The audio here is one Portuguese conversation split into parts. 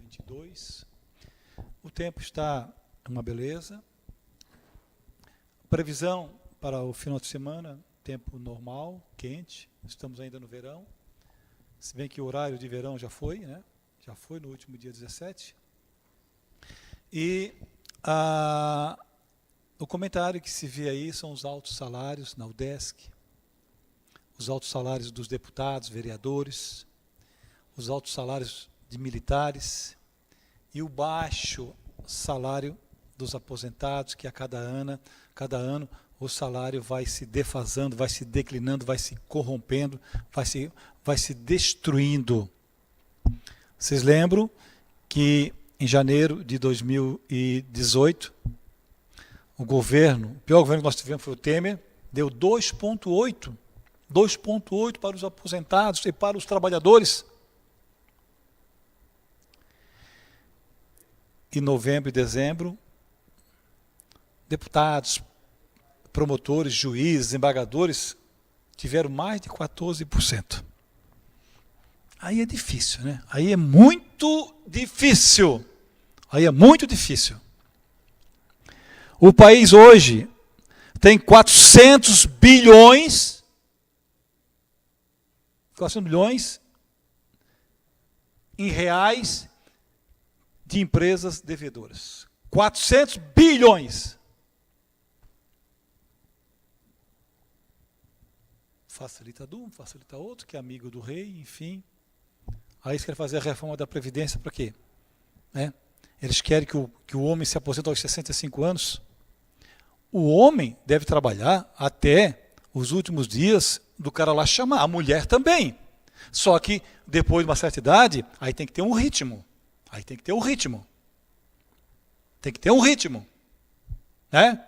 2022. O tempo está uma beleza. Previsão para o final de semana, tempo normal, quente. Estamos ainda no verão. Se bem que o horário de verão já foi, né? Já foi no último dia 17. E o comentário que se vê aí são os altos salários na UDESC, os altos salários dos deputados, vereadores, os altos salários de militares e o baixo salário dos aposentados, que a cada ano o salário vai se defasando, vai se declinando, vai se corrompendo, vai se destruindo. Vocês lembram que em janeiro de 2018, o pior governo que nós tivemos foi o Temer, deu 2,8 para os aposentados e para os trabalhadores. Em novembro e dezembro, deputados, promotores, juízes, desembargadores tiveram mais de 14%. Aí é difícil, né? Aí é muito difícil. O país hoje tem 400 bilhões em reais de empresas devedoras. 400 bilhões. Facilita um, facilita outro, que é amigo do rei, enfim. Aí eles querem fazer a reforma da Previdência para quê? Eles querem que o homem se aposente aos 65 anos. O homem deve trabalhar até os últimos dias do cara lá chamar. A mulher também. Só que depois de uma certa idade, aí tem que ter um ritmo. Né?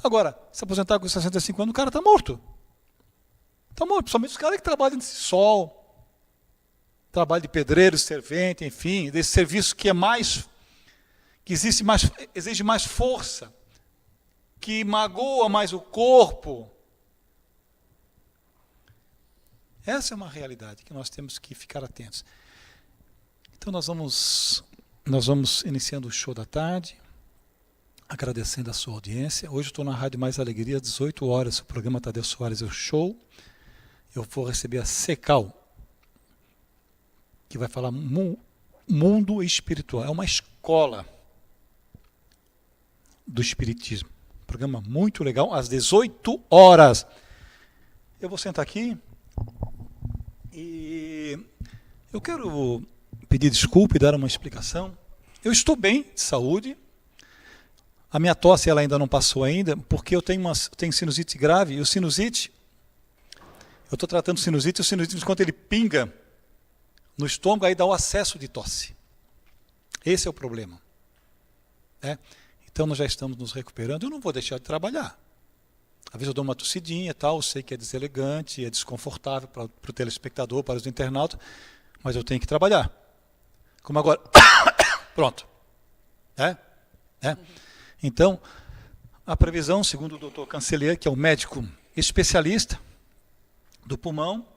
Agora, se aposentar com 65 anos, o cara está morto. Principalmente os caras que trabalham nesse sol, trabalho de pedreiro, servente, enfim, desse serviço que exige mais força, que magoa mais o corpo. Essa é uma realidade que nós temos que ficar atentos. Então nós vamos iniciando o show da tarde, agradecendo a sua audiência. Hoje eu estou na Rádio Mais Alegria, às 18 horas, o programa Tadeu Soares é o show. Eu vou receber a Secal, que vai falar mundo espiritual. É uma escola do espiritismo. Programa muito legal, às 18 horas. Eu vou sentar aqui e eu quero pedir desculpa e dar uma explicação. Eu estou bem de saúde. A minha tosse ela ainda não passou ainda, porque eu tenho sinusite grave, e o sinusite, eu estou tratando sinusite, e o sinusite, quando ele pinga no estômago, aí dá o acesso de tosse. Esse é o problema. Então nós já estamos nos recuperando, eu não vou deixar de trabalhar. Às vezes eu dou uma tossidinha e tal, eu sei que é deselegante, é desconfortável para o telespectador, para os internautas, mas eu tenho que trabalhar. Como agora. Pronto. Então, a previsão, segundo o doutor Cancellier, que é o médico especialista do pulmão,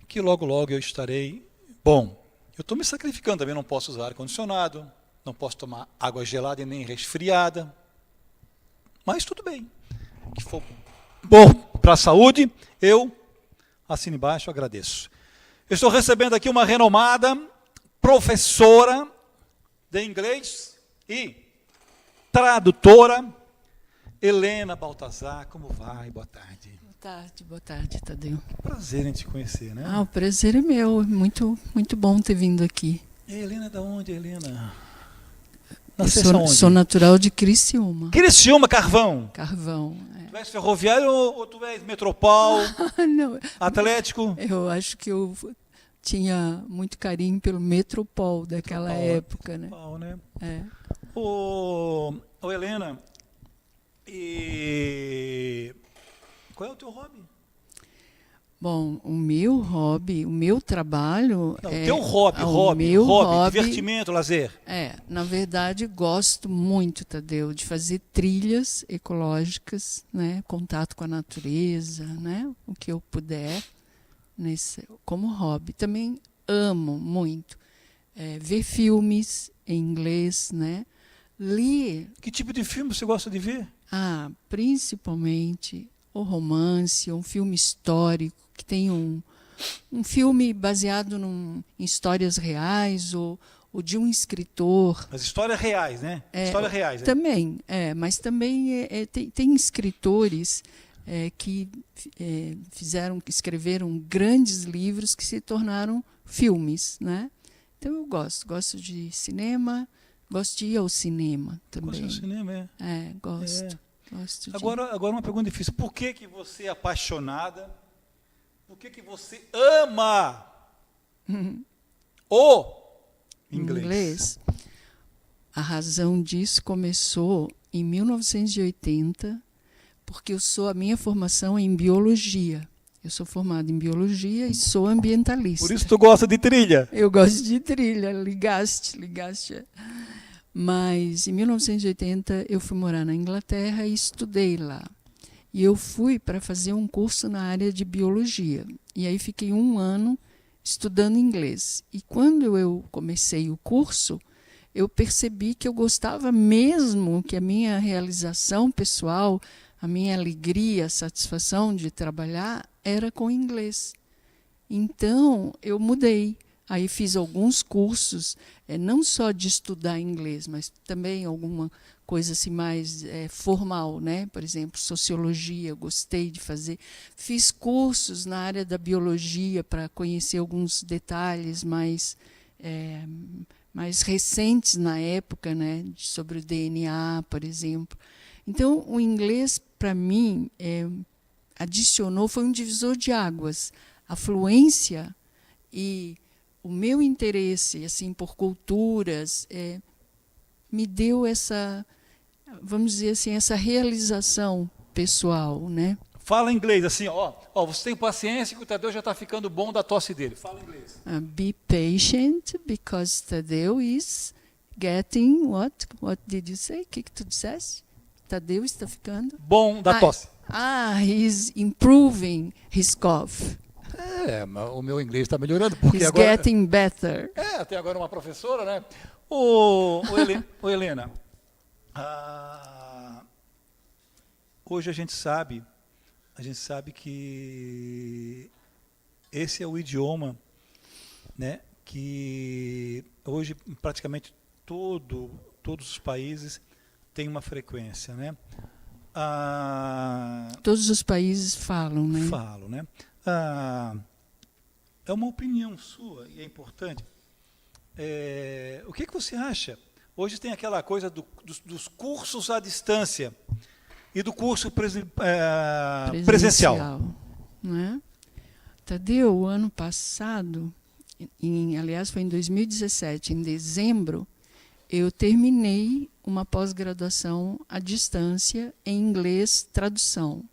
que logo, logo eu estarei bom. Eu estou me sacrificando também, não posso usar ar-condicionado, não posso tomar água gelada e nem resfriada, mas tudo bem. Que for bom para a saúde, eu assino embaixo, agradeço. Eu estou recebendo aqui uma renomada professora de inglês e tradutora, Helena Baltazar. Como vai? Boa tarde. Boa tarde, Tadeu. Prazer em te conhecer, né? O prazer é meu, muito bom ter vindo aqui. E a Helena é da onde, Helena? Sou natural de Criciúma. Criciúma, Carvão? Carvão. Tu és ferroviário ou tu és metropol? Não, Atlético? Eu acho que eu tinha muito carinho pelo Metropol daquela época, Metropol, né? Ô, Helena, qual é o teu hobby? Bom, o meu trabalho... Teu hobby, divertimento, lazer. Na verdade, gosto muito, Tadeu, de fazer trilhas ecológicas, né, contato com a natureza, né, o que eu puder, como hobby. Também amo muito ver filmes em inglês, né? Ler, Que tipo de filme você gosta de ver? principalmente o romance, um filme histórico, que tem um filme baseado em histórias reais ou de um escritor. As histórias reais, né? Histórias reais. Né? Também, mas também tem escritores que escreveram grandes livros que se tornaram filmes, né? Então eu gosto de cinema, gosto de ir ao cinema também. Gosto do cinema, Gosto. Gosto Agora uma pergunta difícil. Por que você é apaixonada? Por que você ama o inglês? A razão disso começou em 1980, porque a minha formação é em biologia. Eu sou formada em biologia e sou ambientalista. Por isso tu gosta de trilha? Eu gosto de trilha, ligaste. Mas em 1980 eu fui morar na Inglaterra e estudei lá. E eu fui para fazer um curso na área de biologia. E aí fiquei 1 ano estudando inglês. E quando eu comecei o curso, eu percebi que eu gostava mesmo, que a minha realização pessoal, a minha alegria, a satisfação de trabalhar era com inglês. Então, eu mudei. Aí fiz alguns cursos, não só de estudar inglês, mas também alguma coisa assim mais formal, né? Por exemplo, sociologia, eu gostei de fazer. Fiz cursos na área da biologia para conhecer alguns detalhes mais recentes na época, né? Sobre o DNA, por exemplo. Então, o inglês, para mim, foi um divisor de águas. A fluência e o meu interesse assim por culturas me deu essa, vamos dizer assim, essa realização pessoal, né? Fala inglês assim, você tem paciência que o Tadeu já está ficando bom da tosse dele. Fala inglês. Be patient because Tadeu is getting what? What did you say? O que tu disseste? Tadeu está ficando bom da tosse. He's improving his cough. O meu inglês está melhorando. Porque He's agora, getting better. Tem agora uma professora, né? Helena, hoje a gente sabe que esse é o idioma, né, que hoje praticamente todos os países têm uma frequência, né? Todos os países falam, né? Falam, né? É uma opinião sua e é importante. O que você acha? Hoje tem aquela coisa dos cursos à distância e do curso presencial. Né? Tadeu, o ano passado, aliás foi em 2017, em dezembro, eu terminei uma pós-graduação à distância em inglês tradução.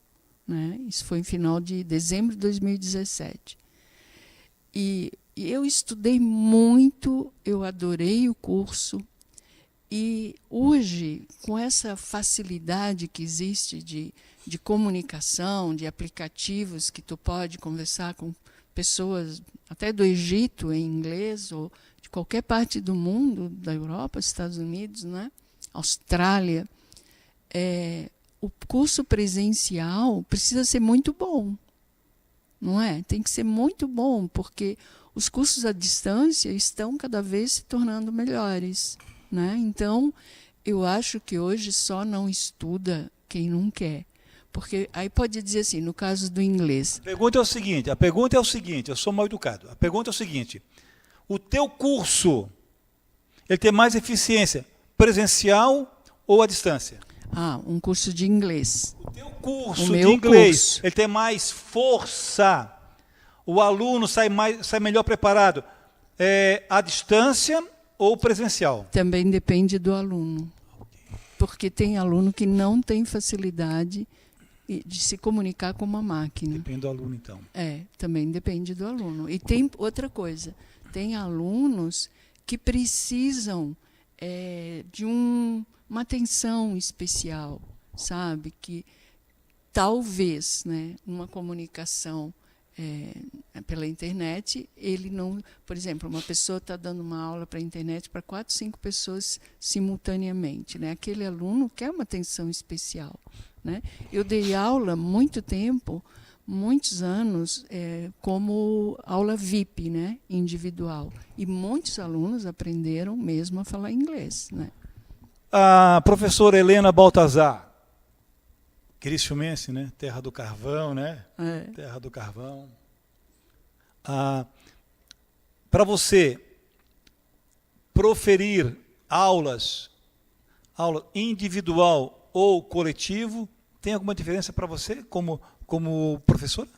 Né? Isso foi em final de dezembro de 2017. E eu estudei muito, eu adorei o curso. E hoje, com essa facilidade que existe de comunicação, de aplicativos que tu pode conversar com pessoas até do Egito em inglês, ou de qualquer parte do mundo, da Europa, Estados Unidos, né? Austrália, o curso presencial precisa ser muito bom, não é? Tem que ser muito bom, porque os cursos à distância estão cada vez se tornando melhores. Né? Então, eu acho que hoje só não estuda quem não quer. Porque aí pode dizer assim, no caso do inglês. A pergunta é o seguinte, eu sou mal educado. A pergunta é o seguinte, o teu curso, ele tem mais eficiência presencial ou à distância? Um curso de inglês. O teu curso de inglês, ele tem mais força, o aluno sai melhor preparado à distância ou presencial? Também depende do aluno. Porque tem aluno que não tem facilidade de se comunicar com uma máquina. Depende do aluno, então. Também depende do aluno. E tem outra coisa, tem alunos que precisam de uma atenção especial, sabe? Que talvez, né, uma comunicação pela internet, ele não... Por exemplo, uma pessoa está dando uma aula para a internet para 4, 5 pessoas simultaneamente, né? Aquele aluno quer uma atenção especial, né? Eu dei aula muito tempo, muitos anos, como aula VIP, né? Individual. E muitos alunos aprenderam mesmo a falar inglês, né? A professora Helena Baltazar, criciumense, né? Terra do carvão, né? Terra do carvão. Para você proferir aula individual ou coletivo, tem alguma diferença para você como professora?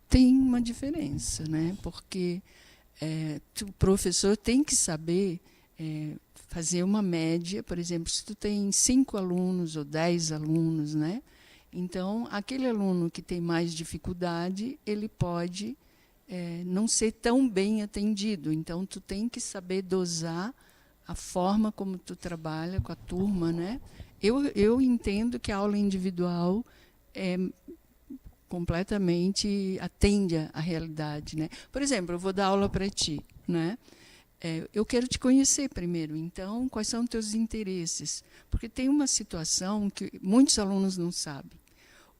Tem uma diferença, né? Porque o professor tem que saber fazer uma média. Por exemplo, se tu tem 5 alunos ou 10 alunos, né? Então, aquele aluno que tem mais dificuldade, ele pode não ser tão bem atendido. Então, tu tem que saber dosar a forma como tu trabalha com a turma, né? Eu entendo que a aula individual completamente atende à realidade, né? Por exemplo, eu vou dar aula para ti, né? Eu quero te conhecer primeiro. Então, quais são os teus interesses? Porque tem uma situação que muitos alunos não sabem.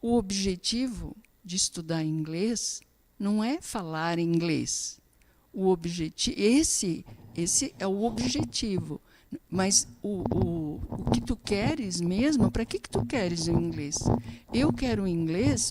O objetivo de estudar inglês não é falar inglês. Esse é o objetivo. Mas o que tu queres mesmo, para que tu queres o inglês? Eu quero o inglês,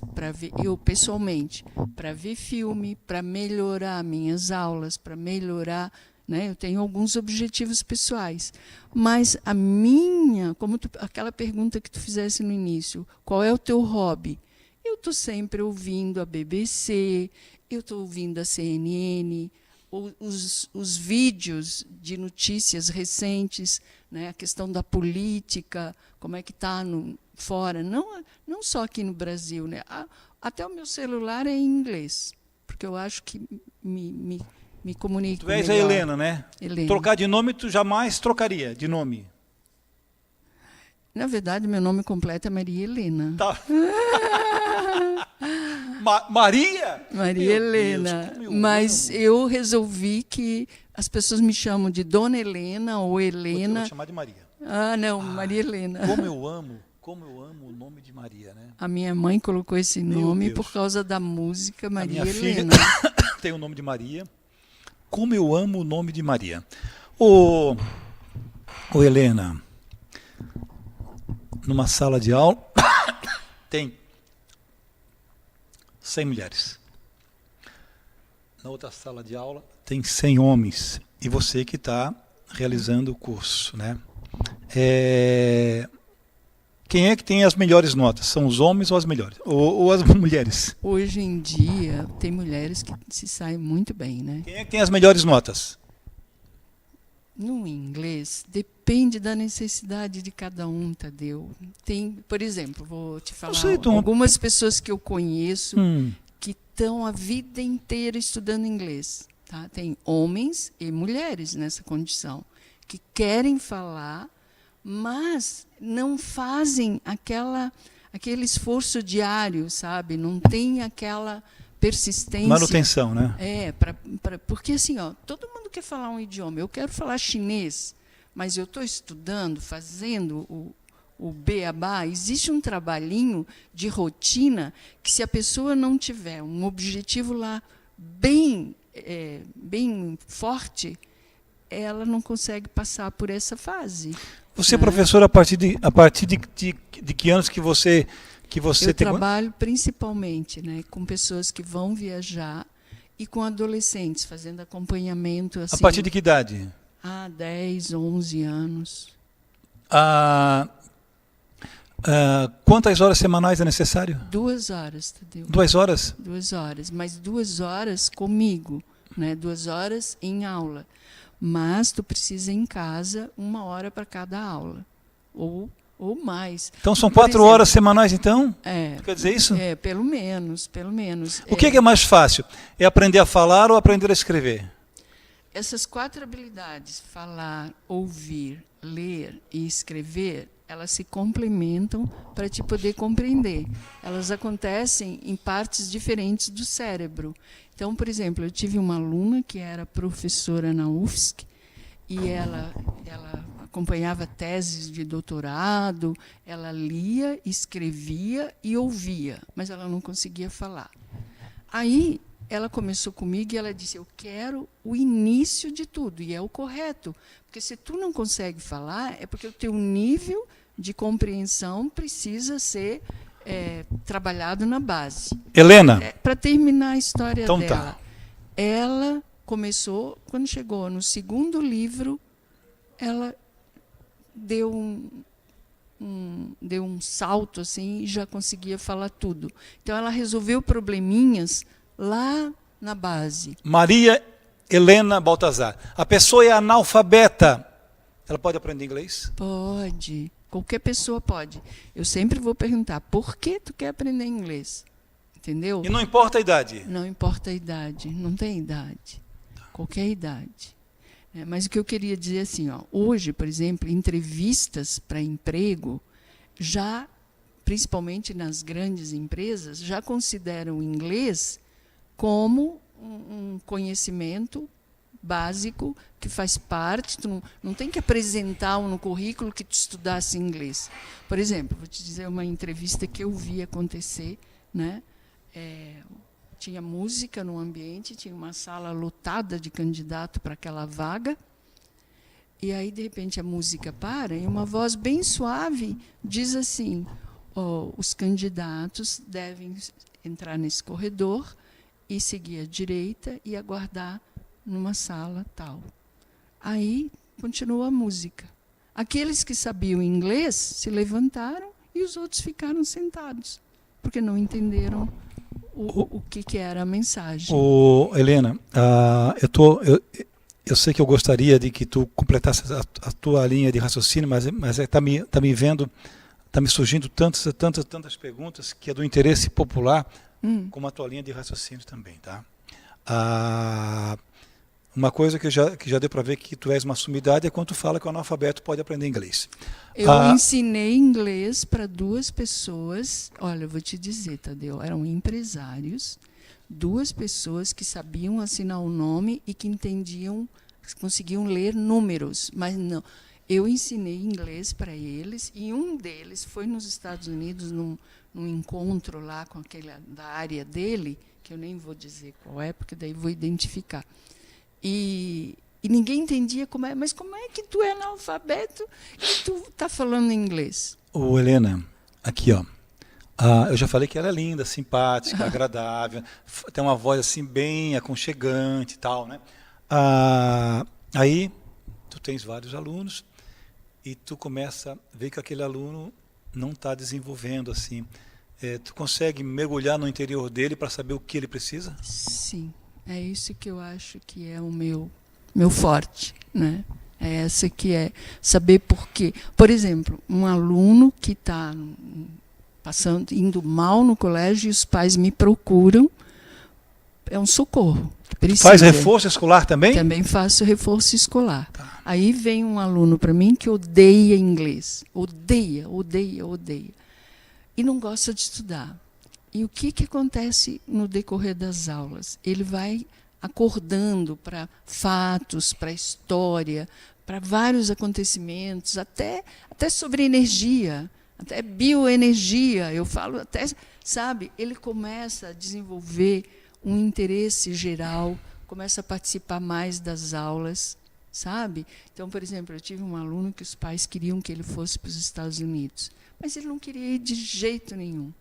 eu pessoalmente, para ver filme, para melhorar minhas aulas, para melhorar... Né? Eu tenho alguns objetivos pessoais. Mas a minha, aquela pergunta que tu fizesse no início, qual é o teu hobby? Eu estou sempre ouvindo a BBC, eu estou ouvindo a CNN, os vídeos de notícias recentes, né? A questão da política, como é que está fora, não só aqui no Brasil, né? Até o meu celular é em inglês, porque eu acho que me comunico Tu és melhor. a Helena, né? Helena. Trocar de nome, tu jamais trocaria de nome. Na verdade, meu nome completo é Maria Helena. Tá. Maria? Maria Helena. Mas eu resolvi que as pessoas me chamam de Dona Helena ou Helena. Eu vou chamar de Maria. Não, Maria Helena. Como eu amo o nome de Maria, né? A minha mãe colocou esse nome por causa da música Maria Helena. Tem o nome de Maria. Como eu amo o nome de Maria. Ô Helena, numa sala de aula tem 100 mulheres. Na outra sala de aula tem 100 homens. E você que está realizando o curso, né? Quem é que tem as melhores notas? São os homens ou as melhores? Ou as mulheres? Hoje em dia, tem mulheres que se saem muito bem, né? Quem é que tem as melhores notas? No inglês, depende da necessidade de cada um, Tadeu. Tem, por exemplo, vou te falar, algumas pessoas que eu conheço que estão a vida inteira estudando inglês. Tá? Tem homens e mulheres nessa condição, que querem falar, mas não fazem aquele esforço diário, sabe? Não tem aquela persistência. Manutenção, né? Porque assim, todo mundo quer falar um idioma. Eu quero falar chinês, mas eu estou estudando, fazendo o beabá. Existe um trabalhinho de rotina que, se a pessoa não tiver um objetivo lá bem forte, ela não consegue passar por essa fase. Você, professora, a partir de que anos que você eu trabalho principalmente, né, com pessoas que vão viajar e com adolescentes, fazendo acompanhamento. Assim, a partir de que idade? 10, 11 anos. Quantas horas semanais é necessário? 2 horas, Tadeu. 2 horas? 2 horas, mas 2 horas comigo, né, 2 horas em aula. Mas tu precisa em casa 1 hora para cada aula, ou mais. Então são 4 horas semanais, então? Quer dizer isso? Pelo menos. O que é mais fácil? É aprender a falar ou aprender a escrever? essas 4 habilidades, falar, ouvir, ler e escrever, elas se complementam para te poder compreender. Elas acontecem em partes diferentes do cérebro. Então, por exemplo, eu tive uma aluna que era professora na UFSC e ela acompanhava teses de doutorado, ela lia, escrevia e ouvia, mas ela não conseguia falar. Aí ela começou comigo e ela disse, eu quero o início de tudo, e é o correto, porque se tu não consegue falar, é porque o teu nível de compreensão precisa ser trabalhado na base. Helena. Para terminar a história então dela, tá. ela começou, quando chegou no 2º livro, ela deu um salto assim e já conseguia falar tudo. Então ela resolveu probleminhas lá na base. Maria Helena Baltazar. A pessoa é analfabeta. Ela pode aprender inglês? Pode. Qualquer pessoa pode. Eu sempre vou perguntar, por que tu quer aprender inglês? Entendeu? E não importa a idade? Não importa a idade. Não tem idade. Qualquer idade. Mas o que eu queria dizer assim, ó, hoje, por exemplo, entrevistas para emprego, já, principalmente nas grandes empresas, já consideram o inglês como um conhecimento básico que faz parte. Tu não tem que apresentar no currículo que tu estudasse inglês. Por exemplo, vou te dizer uma entrevista que eu vi acontecer, né? Tinha música no ambiente, tinha uma sala lotada de candidato para aquela vaga, e aí, de repente, a música para e uma voz bem suave diz assim, os candidatos devem entrar nesse corredor e seguir à direita e aguardar numa sala tal. Aí, continua a música. Aqueles que sabiam inglês se levantaram e os outros ficaram sentados, porque não entenderam o que era a mensagem. Helena, eu sei que eu gostaria de que tu completasse a tua linha de raciocínio, mas está me surgindo tantas perguntas que é do interesse popular, como a tua linha de raciocínio também, tá? Uma coisa que já deu para ver que tu és uma sumidade é quando tu fala que o analfabeto pode aprender inglês. Eu ensinei inglês para 2 pessoas, olha, eu vou te dizer, Tadeu, eram empresários, 2 pessoas que sabiam assinar o nome e que entendiam, conseguiam ler números, mas não. Eu ensinei inglês para eles e um deles foi nos Estados Unidos num encontro lá com aquele da área dele, que eu nem vou dizer qual é, porque daí vou identificar. E ninguém entendia mas como é que tu é analfabeto e tu está falando inglês? Helena, aqui, ó. Eu já falei que ela é linda, simpática, agradável, tem uma voz assim bem aconchegante e tal, né? Aí tu tens vários alunos e tu começa a ver que aquele aluno não está desenvolvendo assim. Tu consegue mergulhar no interior dele para saber o que ele precisa? Sim, é isso que eu acho que é o meu forte, né? É essa que é saber por quê. Por exemplo, um aluno que está indo mal no colégio e os pais me procuram, é um socorro. Faz reforço escolar também? Também faço reforço escolar. Tá. Aí vem um aluno para mim que odeia inglês. Odeia. E não gosta de estudar. E o que acontece no decorrer das aulas? Ele vai acordando para fatos, para história, para vários acontecimentos, até sobre energia, até bioenergia. Eu falo até, sabe, ele começa a desenvolver um interesse geral, começa a participar mais das aulas, sabe? Então, por exemplo, eu tive um aluno que os pais queriam que ele fosse para os Estados Unidos, mas ele não queria ir de jeito nenhum.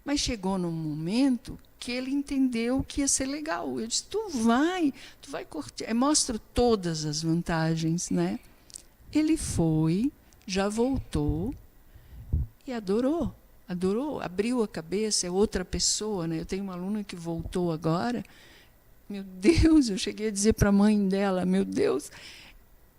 Mas chegou num momento que ele entendeu que ia ser legal. Eu disse, tu vai curtir. Eu mostro todas as vantagens, né? Ele foi, já voltou e adorou, abriu a cabeça, é outra pessoa, né? Eu tenho uma aluna que voltou agora, meu Deus, eu cheguei a dizer para a mãe dela, meu Deus,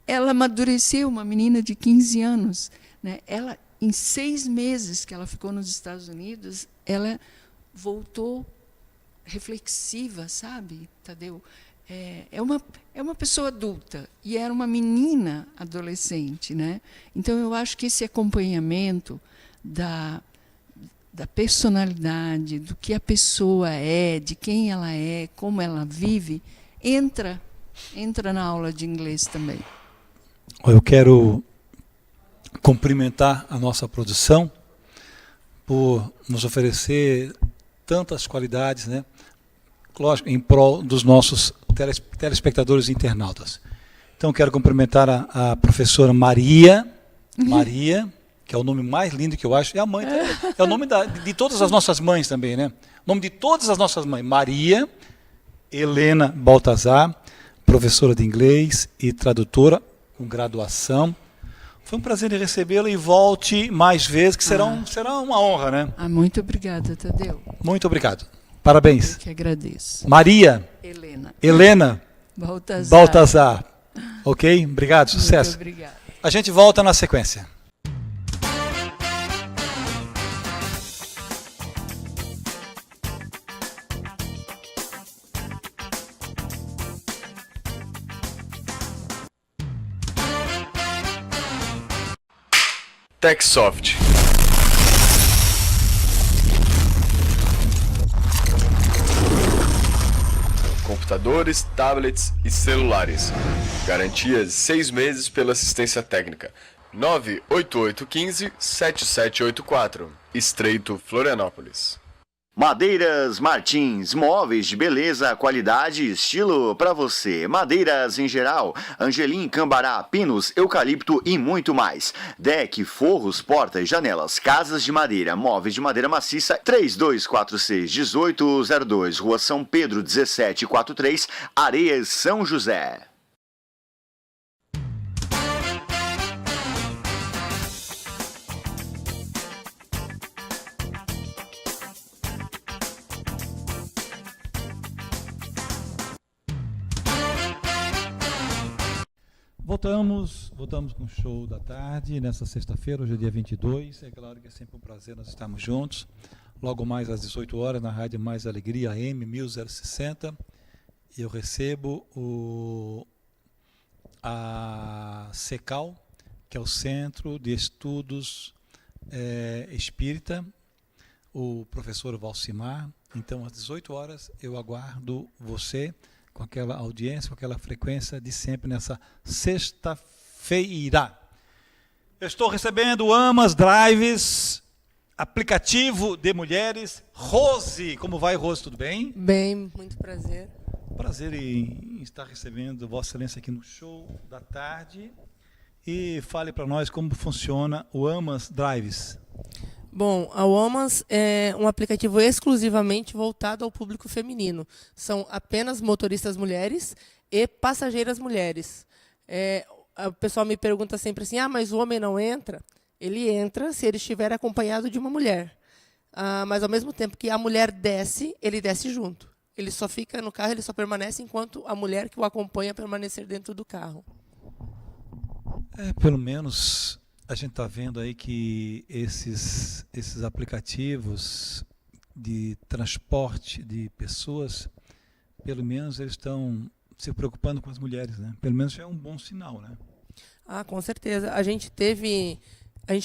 ela amadureceu, uma menina de 15 anos, né? Ela, em 6 meses que ela ficou nos Estados Unidos, ela voltou reflexiva, sabe, Tadeu? é uma pessoa adulta e era uma menina adolescente, né? Então eu acho que esse acompanhamento da personalidade, do que a pessoa é, de quem ela é, como ela vive, entra na aula de inglês também. Eu quero cumprimentar a nossa produção por nos oferecer tantas qualidades, né? Lógico, em prol dos nossos telespectadores e internautas. Então, quero cumprimentar a professora Maria, que é o nome mais lindo que eu acho, é a mãe, é o nome de todas as nossas mães também, né? O nome de todas as nossas mães, Maria Helena Baltazar, professora de inglês e tradutora com graduação. Foi um prazer em recebê-la e volte mais vezes, que será uma honra, né? Muito obrigada, Tadeu. Muito obrigado. Parabéns. Eu que agradeço. Maria Helena Baltazar. Ok? Obrigado, sucesso. Muito obrigada. A gente volta na sequência. TechSoft. Computadores, tablets e celulares. Garantia de 6 meses pela assistência técnica. 98815-7784. Estreito Florianópolis. Madeiras Martins, móveis de beleza, qualidade e estilo para você. Madeiras em geral, angelim, cambará, pinos, eucalipto e muito mais. Deck, forros, portas, janelas, casas de madeira, móveis de madeira maciça. 3246-1802, Rua São Pedro 1743, Areias, São José. Voltamos com o show da tarde, nessa sexta-feira, hoje é dia 22. É claro que é sempre um prazer nós estarmos juntos. Logo mais às 18 horas, na Rádio Mais Alegria, AM 1060. Eu recebo a CECAL, que é o Centro de Estudos Espírita, o professor Valcimar. Então, às 18 horas, eu aguardo você com aquela audiência, com aquela frequência de sempre nessa sexta-feira. Eu estou recebendo o Amas Drives, aplicativo de mulheres. Rose, como vai, Rose? Tudo bem? Bem, muito prazer. Prazer em estar recebendo Vossa Excelência aqui no show da tarde. E fale para nós como funciona o Amas Drives. Bom, a Womas é um aplicativo exclusivamente voltado ao público feminino. São apenas motoristas mulheres e passageiras mulheres. O pessoal me pergunta sempre assim, mas o homem não entra? Ele entra se ele estiver acompanhado de uma mulher. Mas ao mesmo tempo que a mulher desce, ele desce junto. Ele só fica no carro, ele só permanece enquanto a mulher que o acompanha permanecer dentro do carro. Pelo menos a gente está vendo aí que esses aplicativos de transporte de pessoas, pelo menos eles estão se preocupando com as mulheres, né? Pelo menos já é um bom sinal, né? Com certeza. A gente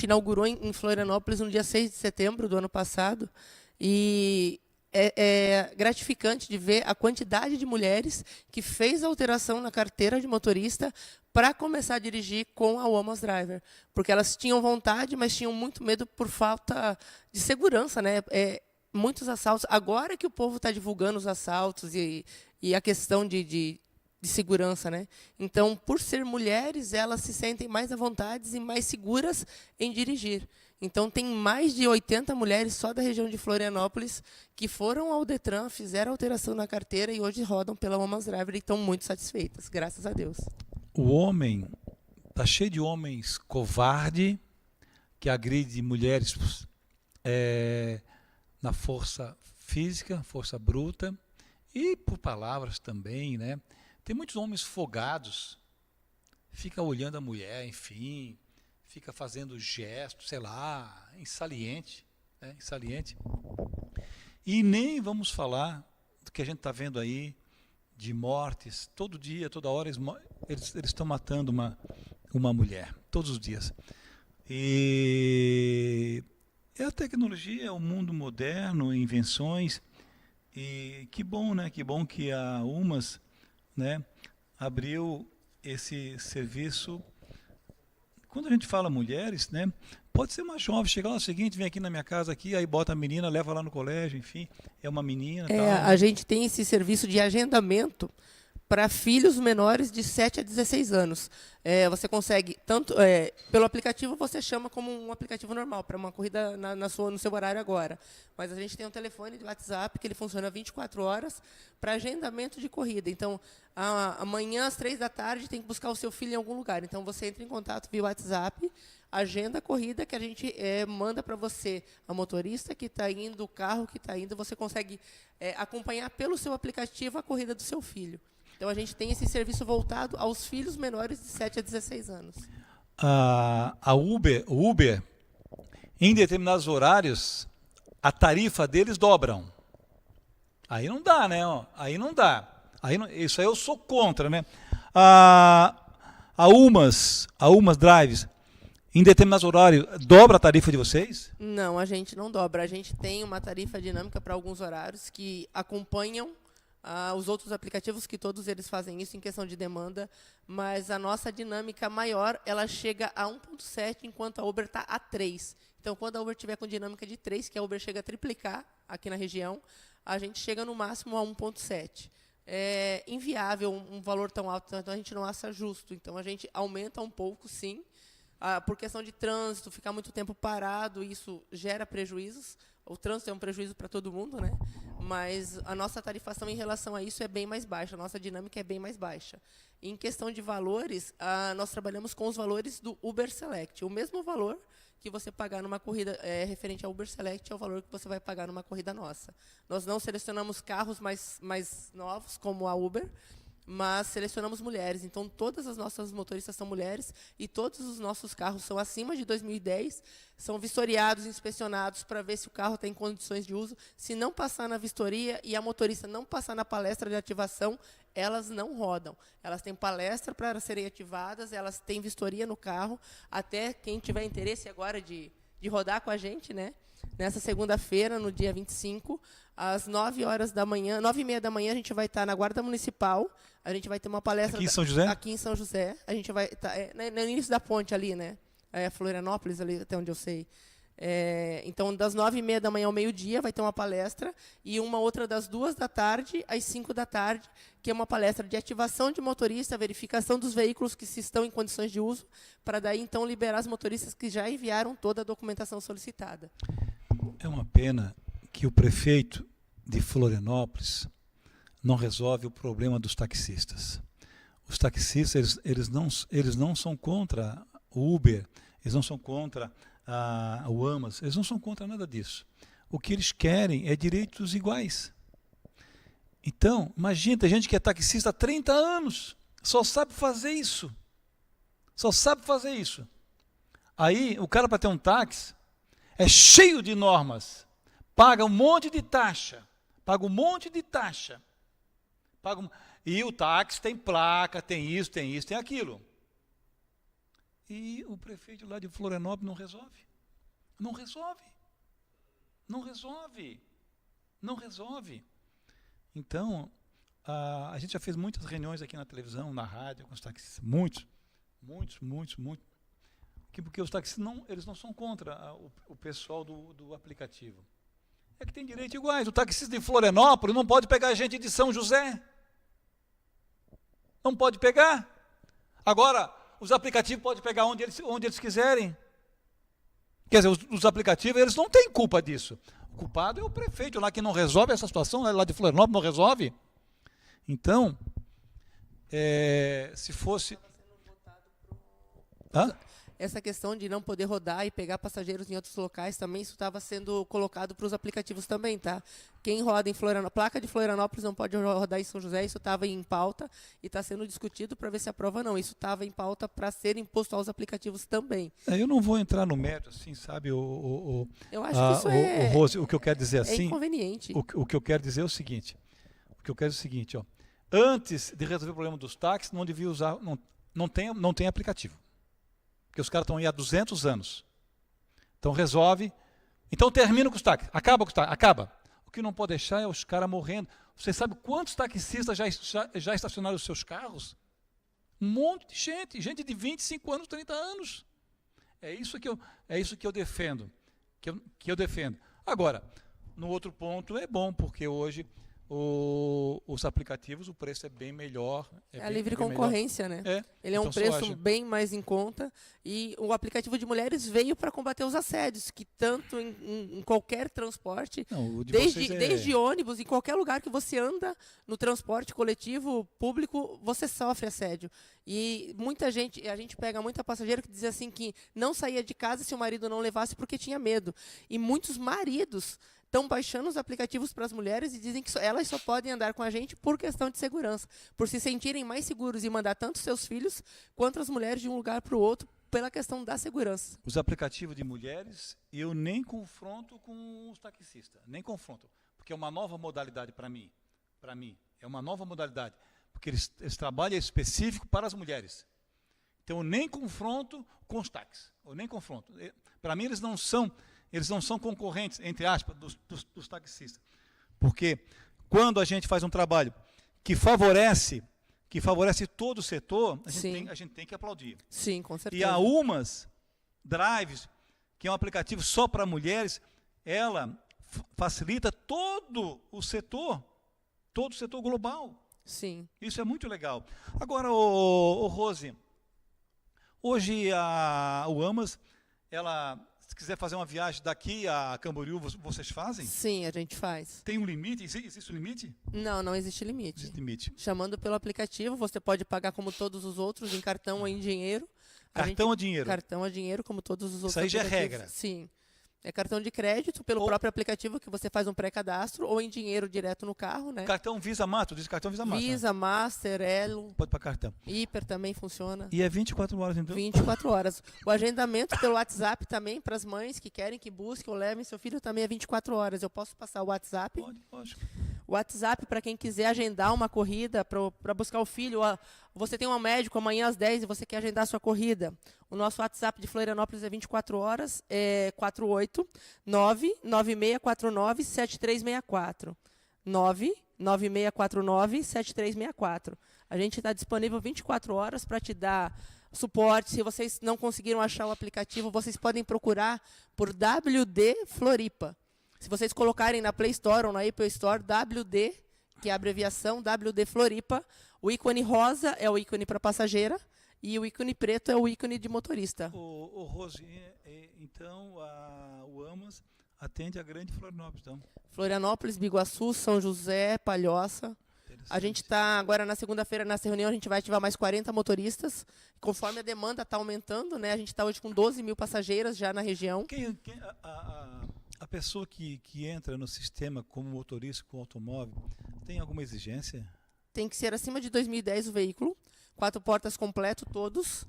inaugurou em Florianópolis no dia 6 de setembro do ano passado e é gratificante de ver a quantidade de mulheres que fez a alteração na carteira de motorista para começar a dirigir com a Woman's Driver. Porque elas tinham vontade, mas tinham muito medo por falta de segurança, né? Muitos assaltos. Agora que o povo está divulgando os assaltos e a questão de segurança, né? Então, por ser mulheres, elas se sentem mais à vontade e mais seguras em dirigir. Então, tem mais de 80 mulheres só da região de Florianópolis que foram ao Detran, fizeram alteração na carteira e hoje rodam pela Woman's Driver e estão muito satisfeitas, graças a Deus. O homem, está cheio de homens covardes que agridem mulheres na força física, força bruta e por palavras também, né? Tem muitos homens folgados, fica olhando a mulher, enfim, fica fazendo gestos, sei lá, insaliente, né? Insaliente. E nem vamos falar do que a gente está vendo aí de mortes. Todo dia, toda hora, eles estão matando uma mulher, todos os dias. E é a tecnologia, o mundo moderno, invenções. E que bom, né? Que bom que a UMAS, né, abriu esse serviço. Quando a gente fala mulheres, né, pode ser uma jovem, chegar lá, seguinte, vem aqui na minha casa aqui, aí bota a menina, leva lá no colégio, enfim, é uma menina. Tal, né? A gente tem esse serviço de agendamento para filhos menores de 7 a 16 anos. Você consegue, tanto pelo aplicativo, você chama como um aplicativo normal, para uma corrida no seu horário agora. Mas a gente tem um telefone de WhatsApp que ele funciona 24 horas para agendamento de corrida. Então, amanhã, às 3 da tarde, tem que buscar o seu filho em algum lugar. Então, você entra em contato via WhatsApp, agenda a corrida que a gente manda para você a motorista que está indo, o carro que está indo, você consegue acompanhar pelo seu aplicativo a corrida do seu filho. Então, a gente tem esse serviço voltado aos filhos menores de 7 a 16 anos. O Uber, em determinados horários, a tarifa deles dobram. Aí não dá, né? Aí não dá. Isso aí eu sou contra, né? A UMAS Drives, em determinados horários, dobra a tarifa de vocês? Não, a gente não dobra. A gente tem uma tarifa dinâmica para alguns horários que acompanham os outros aplicativos, que todos eles fazem isso em questão de demanda, mas a nossa dinâmica maior, ela chega a 1.7, enquanto a Uber está a 3. Então, quando a Uber tiver com dinâmica de 3, que a Uber chega a triplicar aqui na região, a gente chega no máximo a 1.7. É inviável um valor tão alto, então a gente não acha justo. Então, a gente aumenta um pouco, sim, por questão de trânsito, ficar muito tempo parado, isso gera prejuízos. O trânsito é um prejuízo para todo mundo, né? Mas a nossa tarifação em relação a isso é bem mais baixa, a nossa dinâmica é bem mais baixa. Em questão de valores, nós trabalhamos com os valores do Uber Select. O mesmo valor que você pagar numa corrida referente ao Uber Select é o valor que você vai pagar numa corrida nossa. Nós não selecionamos carros mais novos, como a Uber, mas selecionamos mulheres. Então, todas as nossas motoristas são mulheres e todos os nossos carros são acima de 2010, são vistoriados, inspecionados para ver se o carro tem condições de uso. Se não passar na vistoria e a motorista não passar na palestra de ativação, elas não rodam. Elas têm palestra para serem ativadas, elas têm vistoria no carro. Até quem tiver interesse agora de rodar com a gente, né? Nessa segunda-feira, no dia 25, às 9h30 da manhã, a gente vai estar na Guarda Municipal. A gente vai ter uma palestra aqui em São José? Aqui em São José. A gente vai estar no início da ponte ali, né? Florianópolis, ali, até onde eu sei. Então, das 9h30 da manhã ao meio-dia, vai ter uma palestra, e uma outra das 2 da tarde às 5 da tarde, que é uma palestra de ativação de motorista, verificação dos veículos que se estão em condições de uso, para daí, então, liberar os motoristas que já enviaram toda a documentação solicitada. É uma pena que o prefeito de Florianópolis não resolve o problema dos taxistas. Os taxistas, eles não são contra o Uber, eles não são contra o AMAS, eles não são contra nada disso. O que eles querem é direitos iguais. Então, imagina, tem gente que é taxista há 30 anos, só sabe fazer isso. Só sabe fazer isso. Aí, o cara, para ter um táxi, é cheio de normas, paga um monte de taxa, e o táxi tem placa, tem isso, tem aquilo. E o prefeito lá de Florianópolis não resolve. Então, a gente já fez muitas reuniões aqui na televisão, na rádio, com os taxistas, muitos. Porque os taxistas eles não são contra o pessoal do aplicativo. É que tem direitos iguais. O taxista de Florianópolis não pode pegar gente de São José. Não pode pegar. Agora, os aplicativos podem pegar onde eles quiserem. Quer dizer, os aplicativos, eles não têm culpa disso. O culpado é o prefeito lá que não resolve essa situação, lá de Florianópolis não resolve. Então, se fosse... Essa questão de não poder rodar e pegar passageiros em outros locais também, isso estava sendo colocado para os aplicativos também, tá? Quem roda em Florianópolis, placa de Florianópolis não pode rodar em São José, isso estava em pauta e está sendo discutido para ver se aprova ou não. Isso estava em pauta para ser imposto aos aplicativos também. Eu não vou entrar no mérito, assim, sabe? Eu acho que isso Rose, o que eu quero dizer assim... É inconveniente. O que eu quero dizer é o seguinte, ó. antes de resolver o problema dos táxis, não devia usar, não tem aplicativo. Porque os caras estão aí há 200 anos. Então resolve, então termina com os táxis, acaba com os táxis, acaba. O que não pode deixar é os caras morrendo. Você sabe quantos taxistas já estacionaram os seus carros? Um monte de gente de 25 anos, 30 anos. É isso que eu defendo. Que eu defendo. Agora, no outro ponto é bom, porque hoje os aplicativos, o preço é bem melhor. É a livre concorrência, né? Ele é um Então, preço bem mais em conta. E o aplicativo de mulheres veio para combater os assédios, que tanto em qualquer transporte, desde ônibus, em qualquer lugar que você anda no transporte coletivo, público, você sofre assédio. E a gente pega muita passageira que diz assim que não saía de casa se o marido não levasse porque tinha medo. E muitos maridos estão baixando os aplicativos para as mulheres e dizem que elas só podem andar com a gente por questão de segurança, por se sentirem mais seguros e mandar tanto seus filhos quanto as mulheres de um lugar para o outro pela questão da segurança. Os aplicativos de mulheres, eu nem confronto com os taxistas, nem confronto, porque é uma nova modalidade para mim, é uma nova modalidade, porque eles trabalham específico para as mulheres. Então eu nem confronto com os táxis, Para mim eles não são concorrentes, entre aspas, dos taxistas. Porque quando a gente faz um trabalho que favorece todo o setor, a gente tem que aplaudir. Sim, com certeza. E a Umas Drives, que é um aplicativo só para mulheres, ela facilita todo o setor global. Sim. Isso é muito legal. Agora, Rose, hoje o Umas, se quiser fazer uma viagem daqui a Camboriú, vocês fazem? Sim, a gente faz. Tem um limite? Existe um limite? Não existe limite. Existe limite. Chamando pelo aplicativo, você pode pagar como todos os outros, em cartão ou em dinheiro. Cartão ou dinheiro? Cartão ou dinheiro, como todos os outros. Isso aí já é regra. Sim. É cartão de crédito pelo próprio aplicativo que você faz um pré-cadastro ou em dinheiro direto no carro, né? Cartão Visa Master, diz cartão Visa Master. Visa, Master, Elo. Pode para cartão. Hiper também funciona. E é 24 horas então? 24 horas. O agendamento pelo WhatsApp também para as mães que querem que busquem ou levem seu filho também é 24 horas. Eu posso passar o WhatsApp? Pode, lógico. O WhatsApp para quem quiser agendar uma corrida para buscar o filho. Você tem um médico amanhã às 10 e você quer agendar a sua corrida. O nosso WhatsApp de Florianópolis é 24 horas, é 489-9649-7364. 99649-7364. A gente está disponível 24 horas para te dar suporte. Se vocês não conseguiram achar o aplicativo, vocês podem procurar por WD Floripa. Se vocês colocarem na Play Store ou na Apple Store, WD, que é a abreviação WD Floripa, o ícone rosa é o ícone para passageira e o ícone preto é o ícone de motorista. Rose, então o Amas atende a grande Florianópolis, então? Florianópolis, Biguaçu, São José, Palhoça. A gente está agora na segunda-feira, nessa reunião, a gente vai ativar mais 40 motoristas. Conforme a demanda está aumentando, né? A gente está hoje com 12 mil passageiras já na região. A pessoa que entra no sistema como motorista com automóvel, tem alguma exigência? Tem que ser acima de 2010 o veículo, 4 portas completo, todos.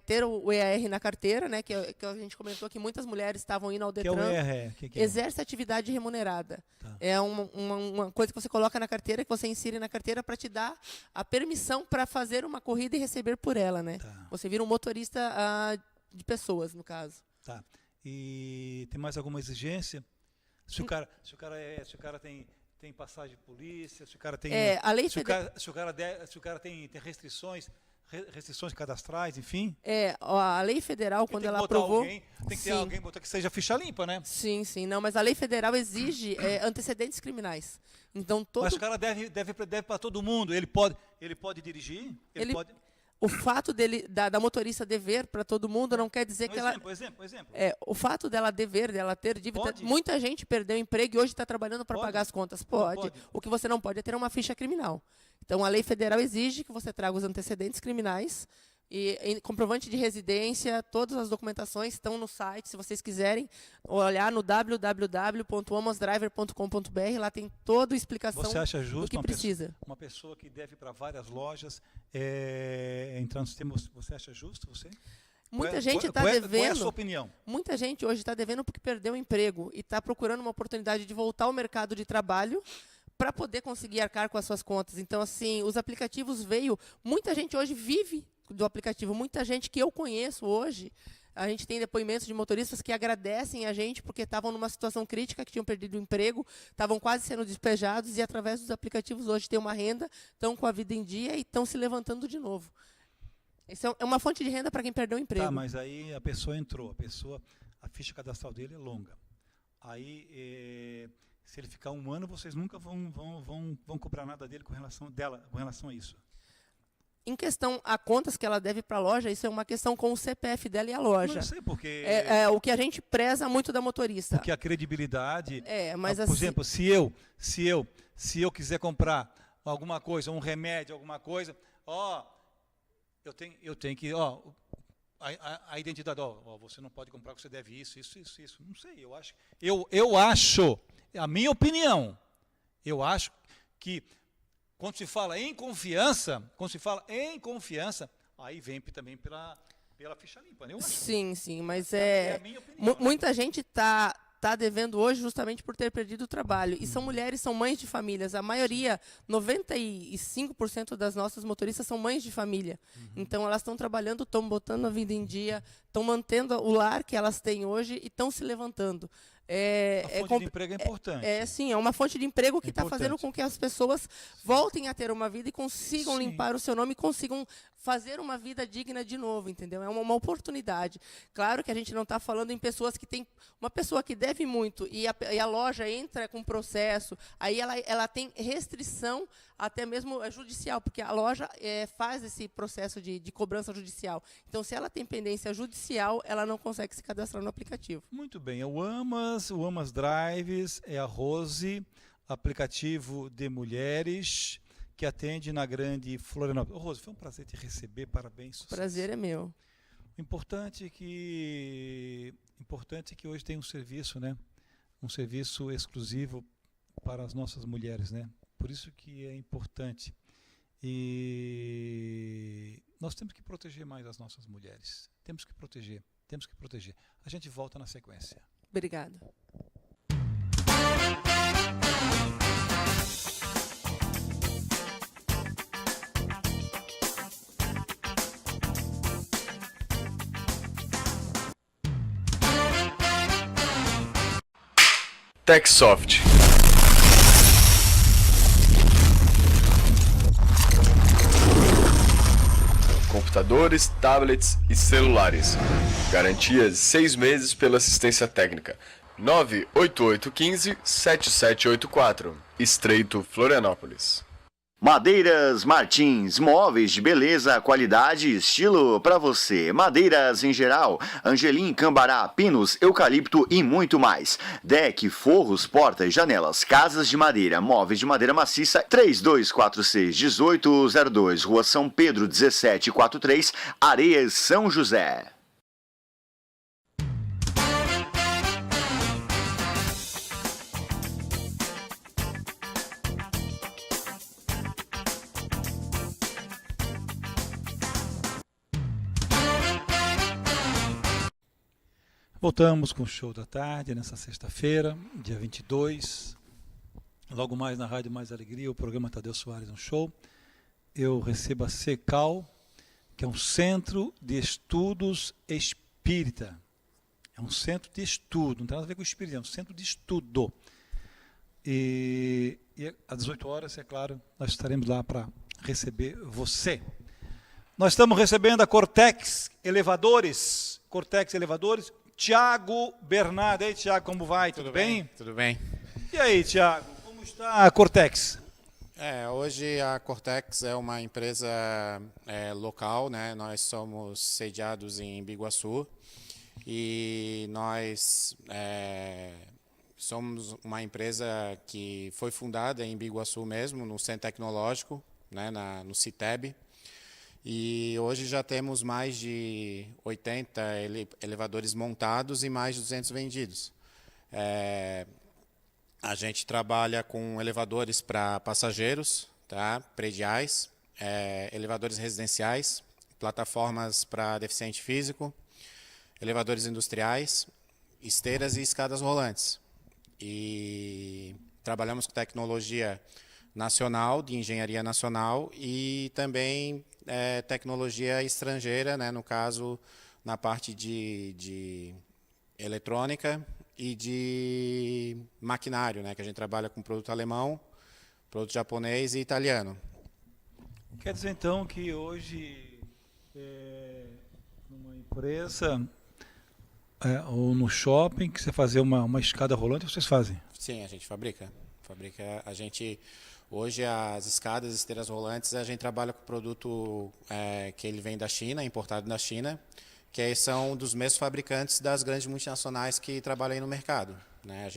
Ter o EAR na carteira, né, que a gente comentou que muitas mulheres estavam indo ao Detran. Que é o EAR? Que é? Exerce atividade remunerada. Tá. É uma coisa que você coloca na carteira, que você insere na carteira para te dar a permissão para fazer uma corrida e receber por ela, né? Tá. Você vira um motorista de pessoas, no caso. Tá. E tem mais alguma exigência? Se o cara tem passagem de polícia, se o cara tem a lei se o cara tem restrições cadastrais, enfim. A lei federal, quando ela aprovou... Tem que ter alguém que seja ficha limpa, né? Sim. Não, mas a lei federal exige antecedentes criminais. Então, Mas o cara deve para todo mundo. Ele pode dirigir? Ele pode... O fato da motorista dever para todo mundo não quer dizer que ela... Exemplo. O fato dela ter dívida... Pode? Muita gente perdeu o emprego e hoje está trabalhando para pagar as contas. Pode. O que você não pode é ter uma ficha criminal. Então, a lei federal exige que você traga os antecedentes criminais e comprovante de residência, todas as documentações estão no site, se vocês quiserem olhar no www.umasdriver.com.br, lá tem toda a explicação do que precisa. Uma pessoa que deve para várias lojas entrar no sistema, você acha justo? Muita gente está devendo. Qual é a sua opinião? Muita gente hoje está devendo porque perdeu o emprego e está procurando uma oportunidade de voltar ao mercado de trabalho para poder conseguir arcar com as suas contas. Então, assim, os aplicativos muita gente hoje vive do aplicativo, muita gente que eu conheço hoje, a gente tem depoimentos de motoristas que agradecem a gente porque estavam numa situação crítica, que tinham perdido o emprego, estavam quase sendo despejados e, através dos aplicativos, hoje têm uma renda, estão com a vida em dia e estão se levantando de novo. Isso é uma fonte de renda para quem perdeu o emprego. Tá, mas aí a pessoa entrou, a ficha cadastral dele é longa. Aí, se ele ficar um ano, vocês nunca vão cobrar nada dele com relação a isso. Em questão a contas que ela deve para a loja, isso é uma questão com o CPF dela e a loja. Não sei porque... É o que a gente preza muito da motorista. Porque a credibilidade... Mas por assim, exemplo, se eu quiser comprar alguma coisa, um remédio, alguma coisa, eu tenho que... A identidade, você não pode comprar porque você deve isso. Não sei, eu acho, a minha opinião, eu acho que quando se fala em confiança, aí vem também pela ficha limpa, né? Eu acho. Sim, mas é a minha opinião, muita gente está devendo hoje justamente por ter perdido o trabalho. E são mulheres, são mães de famílias. A maioria, 95% das nossas motoristas são mães de família. Então, elas estão trabalhando, estão botando a vida em dia, estão mantendo o lar que elas têm hoje e estão se levantando. A fonte de emprego é importante. Sim, é uma fonte de emprego que está fazendo com que as pessoas voltem a ter uma vida e consigam limpar o seu nome e consigam fazer uma vida digna de novo, entendeu? É uma oportunidade. Claro que a gente não está falando em pessoas que têm... Uma pessoa que deve muito e a loja entra com processo, aí ela tem restrição até mesmo judicial, porque a loja faz esse processo de cobrança judicial. Então, se ela tem pendência judicial, ela não consegue se cadastrar no aplicativo. Muito bem, o Amas Drives, é a Rose, aplicativo de mulheres que atende na grande Florianópolis. Rose, foi um prazer te receber, parabéns. O prazer é meu. O importante é que hoje tem um serviço, né? Um serviço exclusivo para as nossas mulheres, né? Por isso que é importante. E nós temos que proteger mais as nossas mulheres. Temos que proteger. A gente volta na sequência. Obrigada. TechSoft. Computadores, tablets e celulares. Garantia de 6 meses pela assistência técnica. 98815-7784. Estreito Florianópolis. Madeiras Martins, móveis de beleza, qualidade e estilo para você. Madeiras em geral, angelim, cambará, pinos, eucalipto e muito mais. Deck, forros, portas, janelas, casas de madeira, móveis de madeira maciça. 3246-1802, Rua São Pedro 1743, Areias, São José. Voltamos com o show da tarde, nessa sexta-feira, dia 22. Logo mais na Rádio Mais Alegria, o programa Tadeu Soares no Show. Eu recebo a CECAL, que é um centro de estudos espírita. É um centro de estudo, não tem nada a ver com espírita, é um centro de estudo. E às 18 horas, é claro, nós estaremos lá para receber você. Nós estamos recebendo a Cortex Elevadores. Tiago Bernardo. E aí, Tiago, como vai? Tudo bem? Tudo bem. E aí, Tiago, como está a Cortex? Hoje a Cortex é uma empresa local, né? Nós somos sediados em Biguaçu e nós somos uma empresa que foi fundada em Biguaçu mesmo, no Centro Tecnológico, né? No CITEB. E hoje já temos mais de 80 elevadores montados e mais de 200 vendidos. A gente trabalha com elevadores para passageiros, tá? Prediais, elevadores residenciais, plataformas para deficiente físico, elevadores industriais, esteiras e escadas rolantes. E trabalhamos com tecnologia nacional, de engenharia nacional, e também tecnologia estrangeira, né? No caso, na parte de eletrônica e de maquinário, né? Que a gente trabalha com produto alemão, produto japonês e italiano. Quer dizer, então, que hoje, numa empresa ou no shopping, que você fazer uma escada rolante, vocês fazem? Sim, a gente fabrica. Hoje, as escadas, esteiras rolantes, a gente trabalha com produto que ele vem da China, importado da China, que são dos mesmos fabricantes das grandes multinacionais que trabalham aí no mercado, né?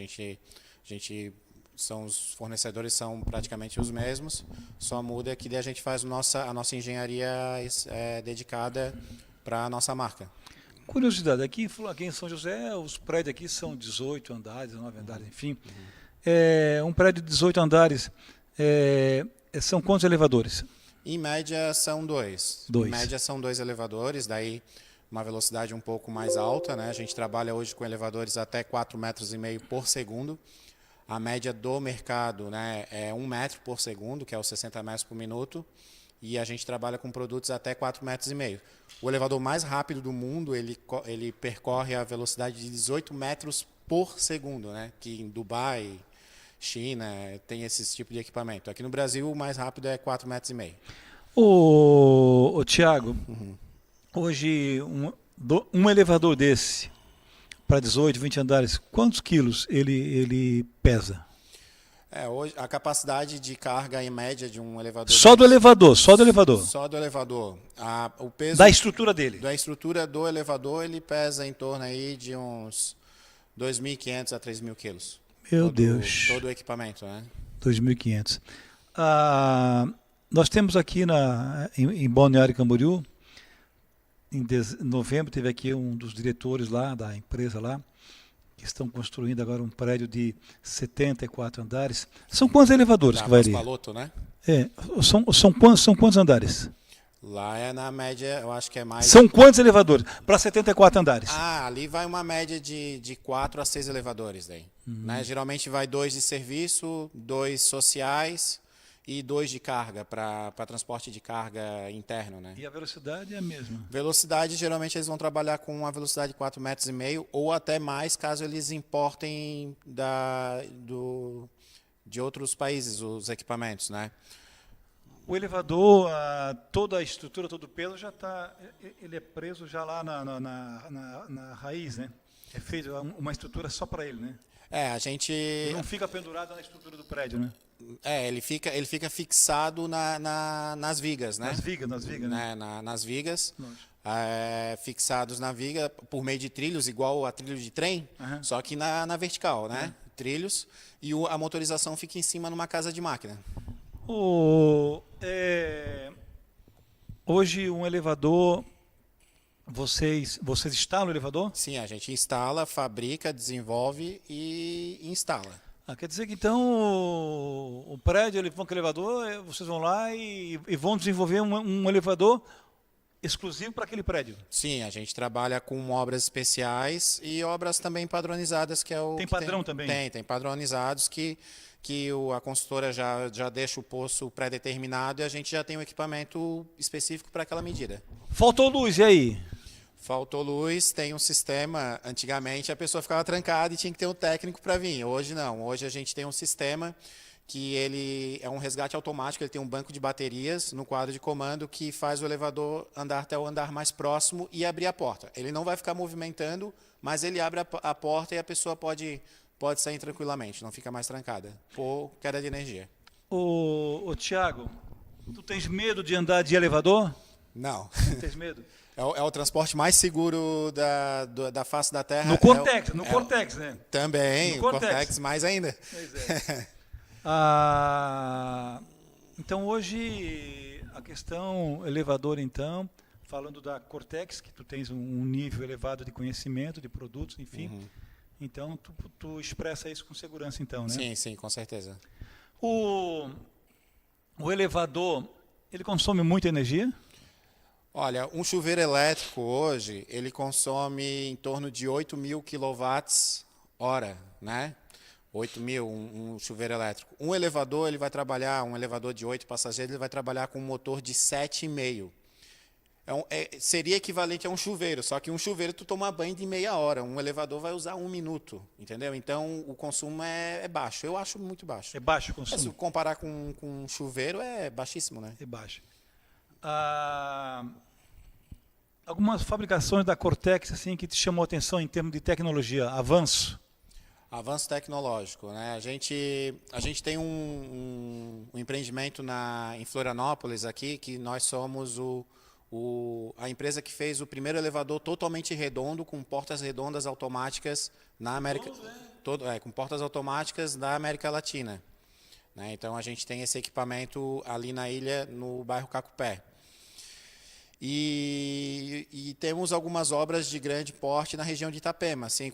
Os fornecedores são praticamente os mesmos, só muda que daí a gente faz a nossa engenharia dedicada para a nossa marca. Curiosidade, aqui em São José, os prédios aqui são 18 andares, 9 andares, enfim. Um prédio de 18 andares, são quantos elevadores? Em média são dois. Dois. Em média são 2 elevadores, daí uma velocidade um pouco mais alta, né? A gente trabalha hoje com elevadores até 4,5 metros por segundo. A média do mercado, né, é 1 metro por segundo, que é os 60 metros por minuto. E a gente trabalha com produtos até 4,5 metros. O elevador mais rápido do mundo, ele percorre a velocidade de 18 metros por segundo, né? Que em Dubai, China, tem esse tipo de equipamento. Aqui no Brasil, o mais rápido é 4,5 metros. Ô Tiago, hoje um elevador desse, para 18, 20 andares, quantos quilos ele pesa? Hoje, a capacidade de carga em média de um elevador... Só do elevador? Só do elevador. O peso da estrutura dele? Da estrutura do elevador, ele pesa em torno aí de uns 2.500 a 3.000 quilos. Meu Deus. Todo o equipamento, né? 2.500. Nós temos aqui em Balneário Camboriú, em novembro, teve aqui um dos diretores lá, da empresa lá, que estão construindo agora um prédio de 74 andares. São quantos elevadores que vai ali? Paloto, né? São quantos andares? Lá é na média, eu acho que é mais... São quantos elevadores? Para 74 andares? Ali vai uma média de 4 a 6 elevadores daí. Né? Geralmente vai 2 de serviço, 2 sociais e 2 de carga, para transporte de carga interno, né? E a velocidade é a mesma? Velocidade, geralmente eles vão trabalhar com uma velocidade de 4,5 metros ou até mais, caso eles importem de outros países os equipamentos, né? O elevador, toda a estrutura, todo o peso já está, ele é preso já lá na raiz, né? É feito uma estrutura só para ele, né? Ele não fica pendurado na estrutura do prédio, né? Ele fica fixado nas vigas, né? Nas vigas, né? Nas vigas, fixados na viga por meio de trilhos, igual a trilho de trem, só que na vertical, né? Trilhos, e a motorização fica em cima numa casa de máquina. Hoje um elevador, vocês instalam o elevador? Sim, a gente instala, fabrica, desenvolve e instala. Quer dizer que então o prédio, ele vão com o elevador, vocês vão lá e vão desenvolver um elevador exclusivo para aquele prédio? Sim, a gente trabalha com obras especiais e obras também padronizadas, que é o... Tem padrão também? Tem padronizados que a consultora já deixa o poço pré-determinado e a gente já tem um equipamento específico para aquela medida. Faltou luz, e aí? Faltou luz, tem um sistema. Antigamente a pessoa ficava trancada e tinha que ter um técnico para vir. Hoje não. Hoje a gente tem um sistema que ele é um resgate automático, ele tem um banco de baterias no quadro de comando que faz o elevador andar até o andar mais próximo e abrir a porta. Ele não vai ficar movimentando, mas ele abre a porta e a pessoa pode sair tranquilamente, não fica mais trancada, por queda de energia. Ô Tiago, tu tens medo de andar de elevador? Não. Não tens medo? É o transporte mais seguro da face da Terra. No Cortex, né? Também, no Cortex mais ainda. Pois é. Então hoje a questão elevador, então, falando da Cortex, que tu tens um nível elevado de conhecimento de produtos, enfim, então tu expressa isso com segurança, então, né? Sim, com certeza. O elevador, ele consome muita energia? Olha, um chuveiro elétrico hoje, ele consome em torno de 8.000 kWh, né? 8 mil, um chuveiro elétrico. Um elevador, ele vai trabalhar, um elevador de 8 passageiros, ele vai trabalhar com um motor de 7,5. Seria equivalente a um chuveiro, só que um chuveiro tu toma banho de meia hora, um elevador vai usar 1 minuto, entendeu? Então o consumo é baixo, eu acho muito baixo. É baixo o consumo? Se comparar com um chuveiro, é baixíssimo, né? É baixo. Algumas fabricações da Cortex assim, que te chamou a atenção em termos de tecnologia, avanço? Avanço tecnológico, né? A gente tem um empreendimento em Florianópolis aqui, que nós somos a empresa que fez o primeiro elevador totalmente redondo, com portas redondas automáticas na América, com portas automáticas da América Latina. Né? Então a gente tem esse equipamento ali na ilha, no bairro Cacupé. E temos algumas obras de grande porte na região de Itapema, assim,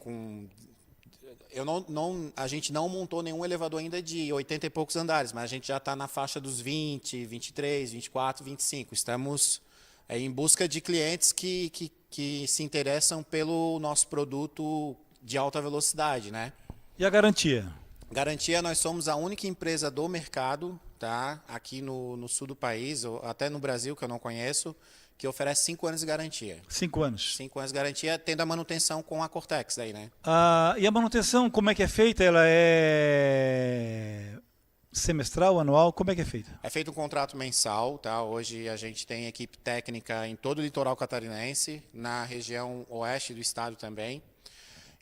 a gente não montou nenhum elevador ainda de 80 e poucos andares, mas a gente já está na faixa dos 20, 23, 24, 25. Estamos em busca de clientes que se interessam pelo nosso produto de alta velocidade, né? E a garantia? Garantia, nós somos a única empresa do mercado, tá? Aqui no sul do país, ou até no Brasil, que eu não conheço, que oferece 5 anos de garantia. 5 anos. 5 anos de garantia, tendo a manutenção com a Cortex daí, né? E a manutenção, como é que é feita? Ela é semestral, anual? Como é que é feita? É feito um contrato mensal, tá? Hoje a gente tem equipe técnica em todo o litoral catarinense, na região oeste do estado também.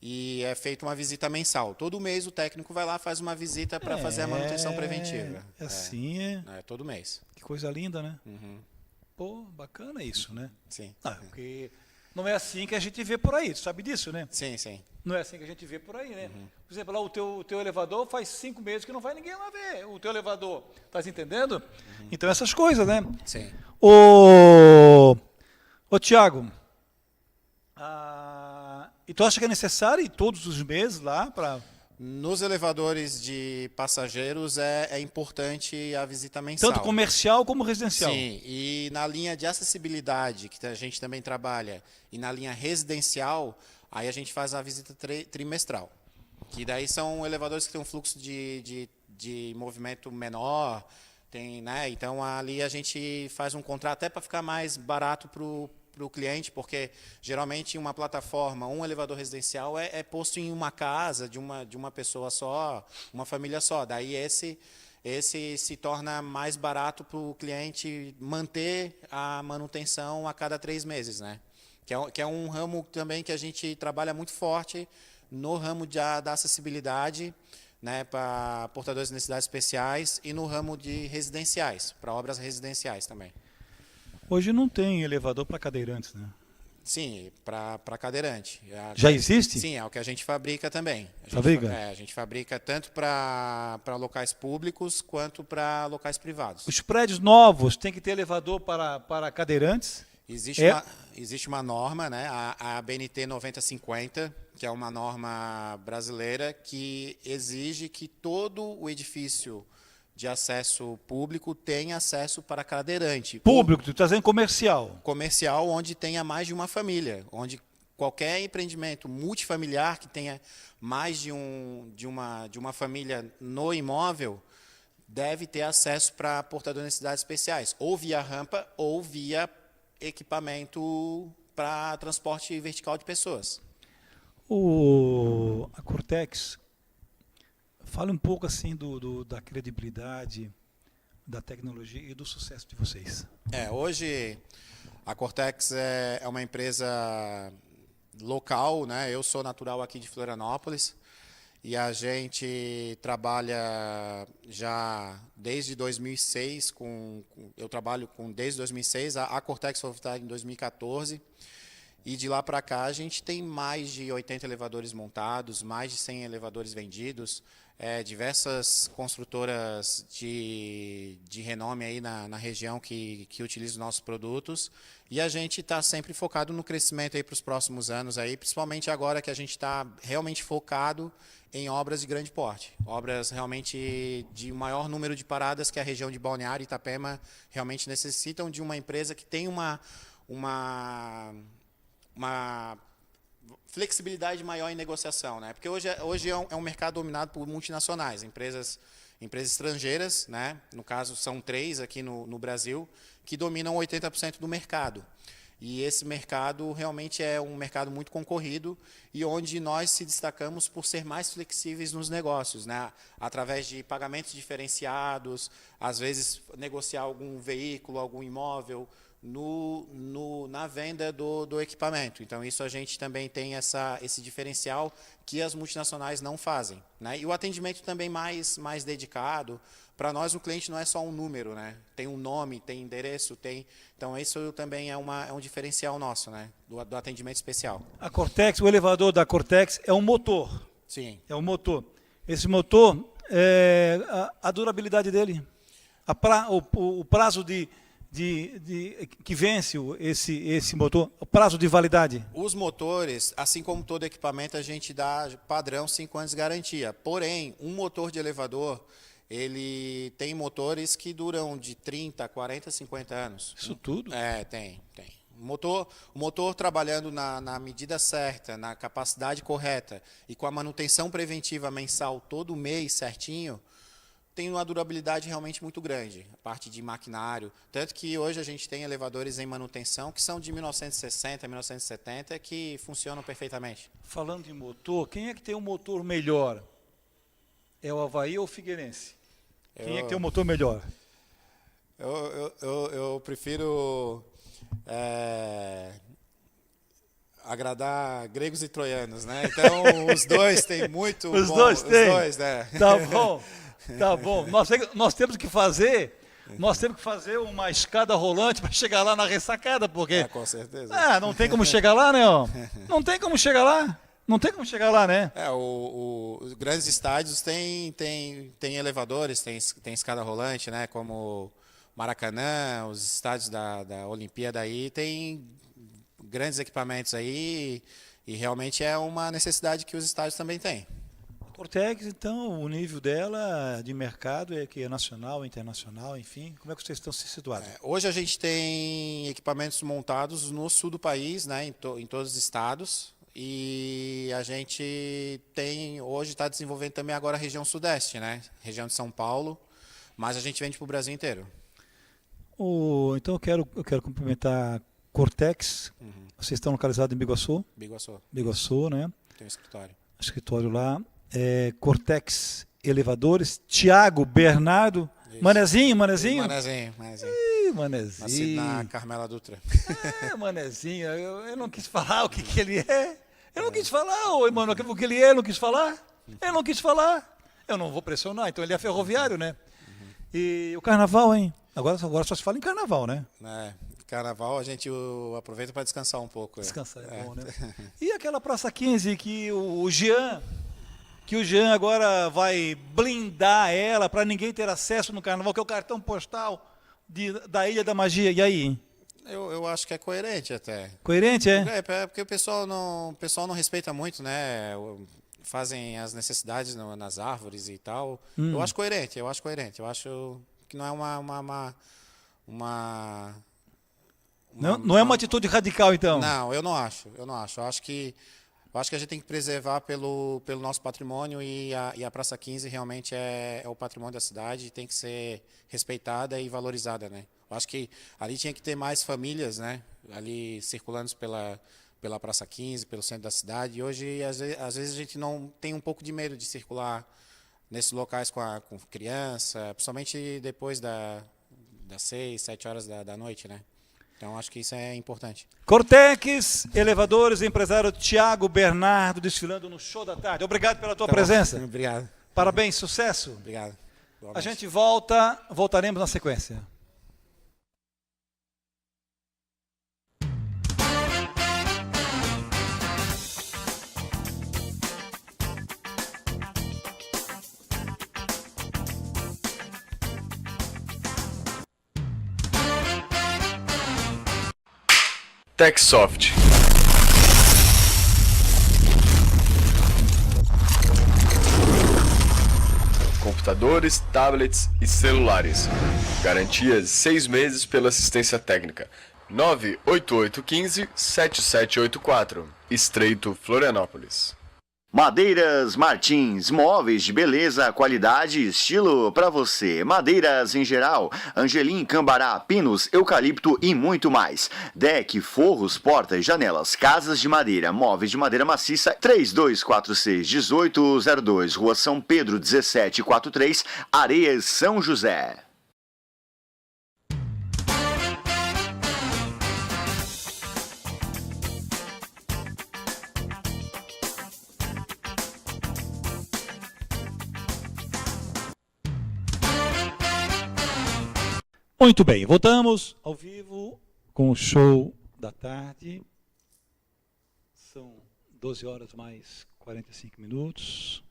E é feita uma visita mensal. Todo mês o técnico vai lá, faz uma visita para fazer a manutenção preventiva. Assim é todo mês. Que coisa linda, né? Uhum. Pô, bacana isso, né? Sim. Porque não é assim que a gente vê por aí, tu sabe disso, né? Sim, sim. Não é assim que a gente vê por aí, né? Por exemplo, lá o teu elevador faz 5 meses que não vai ninguém lá ver o teu elevador. Tá entendendo? Então essas coisas, né? Sim. Ô Tiago, e tu acha que é necessário ir todos os meses lá para... Nos elevadores de passageiros é importante a visita mensal. Tanto comercial como residencial. Sim, e na linha de acessibilidade, que a gente também trabalha, e na linha residencial, aí a gente faz a visita trimestral. Que daí são elevadores que têm um fluxo de movimento menor, né? Então ali a gente faz um contrato até para ficar mais barato para o cliente, porque geralmente uma plataforma, um elevador residencial é posto em uma casa de uma pessoa só, uma família só. Daí esse se torna mais barato para o cliente manter a manutenção a cada 3 meses, né? Que é um ramo também que a gente trabalha muito forte no ramo da acessibilidade, né, para portadores de necessidades especiais, e no ramo de residenciais, para obras residenciais também. Hoje não tem elevador para cadeirantes, né? Sim, para cadeirante. Já existe? Sim, é o que a gente fabrica também. Fabrica? A gente fabrica tanto para locais públicos quanto para locais privados. Os prédios novos têm que ter elevador para cadeirantes? Existe uma norma, né, a BNT 9050, que é uma norma brasileira que exige que todo o edifício de acesso público tenha acesso para cadeirante. Público, tu está dizendo comercial. Comercial, onde tenha mais de uma família, onde qualquer empreendimento multifamiliar que tenha mais de uma família no imóvel deve ter acesso para portador de necessidades especiais, ou via rampa ou via equipamento para transporte vertical de pessoas. A Cortex, fala um pouco assim da credibilidade, da tecnologia e do sucesso de vocês. Hoje a Cortex é uma empresa local, né? Eu sou natural aqui de Florianópolis e a gente trabalha já desde 2006 eu trabalho desde 2006, a Cortex foi fundada em 2014. E de lá para cá a gente tem mais de 80 elevadores montados, mais de 100 elevadores vendidos, diversas construtoras de renome aí na região que utilizam os nossos produtos. E a gente está sempre focado no crescimento aí para os próximos anos, aí, principalmente agora que a gente está realmente focado em obras de grande porte. Obras realmente de maior número de paradas que a região de Balneário e Itapema realmente necessitam de uma empresa que tem uma flexibilidade maior em negociação, né? Porque hoje é um mercado dominado por multinacionais, empresas estrangeiras, né? No caso, são 3 aqui no Brasil, que dominam 80% do mercado. E esse mercado realmente é um mercado muito concorrido e onde nós se destacamos por ser mais flexíveis nos negócios, né? Através de pagamentos diferenciados, às vezes negociar algum veículo, algum imóvel na venda do equipamento. Então, isso a gente também tem esse diferencial que as multinacionais não fazem, né? E o atendimento também mais dedicado. Para nós, o cliente não é só um número, né? Tem um nome, tem endereço, Então, isso também é um diferencial nosso, né? Do atendimento especial. A Cortex, o elevador da Cortex é um motor. Sim. É um motor. Esse motor, a durabilidade dele, o prazo que vence esse motor, o prazo de validade. Os motores, assim como todo equipamento, a gente dá padrão 5 anos de garantia. Porém, um motor de elevador, ele tem motores que duram de 30, 40, 50 anos. Isso tudo? Tem. O motor trabalhando na medida certa, na capacidade correta e com a manutenção preventiva mensal todo mês certinho, tem uma durabilidade realmente muito grande, a parte de maquinário. Tanto que hoje a gente tem elevadores em manutenção que são de 1960, 1970, que funcionam perfeitamente. Falando em motor, quem é que tem um motor melhor? É o Avaí ou o Figueirense? Quem é que tem um motor melhor? Eu prefiro agradar gregos e troianos, né? Então, os dois têm muito... Os dois têm? Os dois, né? Tá bom. Nós temos que fazer uma escada rolante para chegar lá na ressacada, porque... Com certeza. Não tem como chegar lá, né? Não tem como chegar lá. Não tem como chegar lá, né? Os grandes estádios têm elevadores, tem escada rolante, né? Como Maracanã, os estádios da Olimpíada aí, tem grandes equipamentos aí e realmente é uma necessidade que os estádios também têm. A Cortex, então, o nível dela de mercado é que é nacional, internacional, enfim. Como é que vocês estão se situados? Hoje a gente tem equipamentos montados no sul do país, né? Em todos os estados. E a gente hoje está desenvolvendo também agora a região sudeste, né? Região de São Paulo, mas a gente vende para o Brasil inteiro. Então eu quero cumprimentar a Cortex. Vocês estão localizados em Biguaçu? Biguaçu, né? Tem um escritório. Escritório lá. Cortex Elevadores. Tiago Bernardo. Isso. Manezinho. Manezinho. Ih, Manezinho. Nascido na Carmela Dutra. Manezinho. Eu não quis falar o que ele é. Eu não quis falar, Emanuel, o que ele é, eu não quis falar. Eu não quis falar. Eu não vou pressionar, então ele é ferroviário, né? E o carnaval, hein? Agora só se fala em carnaval, né? Carnaval a gente aproveita para descansar um pouco. Descansar é bom, né? E aquela Praça 15 que o Jean agora vai blindar ela para ninguém ter acesso no carnaval, que é o cartão postal da Ilha da Magia. E aí? Eu acho que é coerente até. Coerente, é? Porque o pessoal não respeita muito, né? Fazem as necessidades nas árvores e tal. Eu acho coerente. Eu acho que não é não é uma atitude radical, então? Não, eu não acho. Eu acho que a gente tem que preservar pelo nosso patrimônio e a Praça 15 realmente é o patrimônio da cidade e tem que ser respeitada e valorizada, né? Eu acho que ali tinha que ter mais famílias, né? Ali circulando pela Praça 15, pelo centro da cidade. E hoje, às vezes, a gente não tem um pouco de medo de circular nesses locais com criança, principalmente depois das 6, 7 horas da noite, né? Então, acho que isso é importante. Cortex, elevadores, empresário Tiago Bernardo, desfilando no Show da Tarde. Obrigado pela tua presença. Obrigado. Parabéns, sucesso. Obrigado. A gente voltaremos na sequência. TechSoft. Computadores, tablets e celulares. Garantia de 6 meses pela assistência técnica. 98815-7784, Estreito Florianópolis. Madeiras Martins, móveis de beleza, qualidade e estilo para você. Madeiras em geral, angelim, cambará, pinos, eucalipto e muito mais. Deck, forros, portas, janelas, casas de madeira, móveis de madeira maciça. 3246-1802, Rua São Pedro 1743, Areias, São José. Muito bem, voltamos ao vivo com o show da tarde. São 12 horas mais 45 minutos.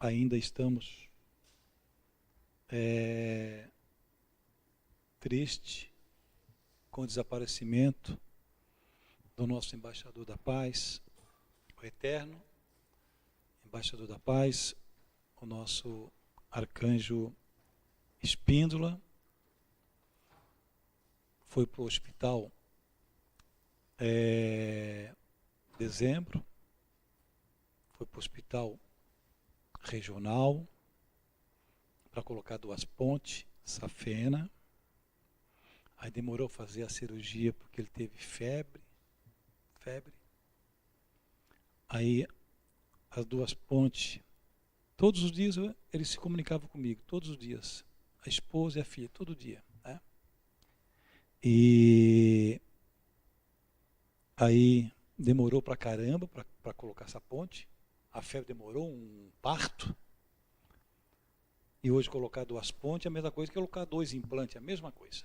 Ainda estamos triste com o desaparecimento do nosso embaixador da paz, o eterno embaixador da paz, o nosso arcanjo Espíndola. Foi para o hospital dezembro, foi para o hospital regional para colocar 2 pontes, safena. Aí demorou a fazer a cirurgia porque ele teve febre. Aí as 2 pontes, todos os dias ele se comunicava comigo, todos os dias, a esposa e a filha, todo dia. E aí demorou pra caramba para colocar essa ponte. A febre demorou, um parto. E hoje colocar 2 pontes é a mesma coisa que colocar 2 implantes, é a mesma coisa.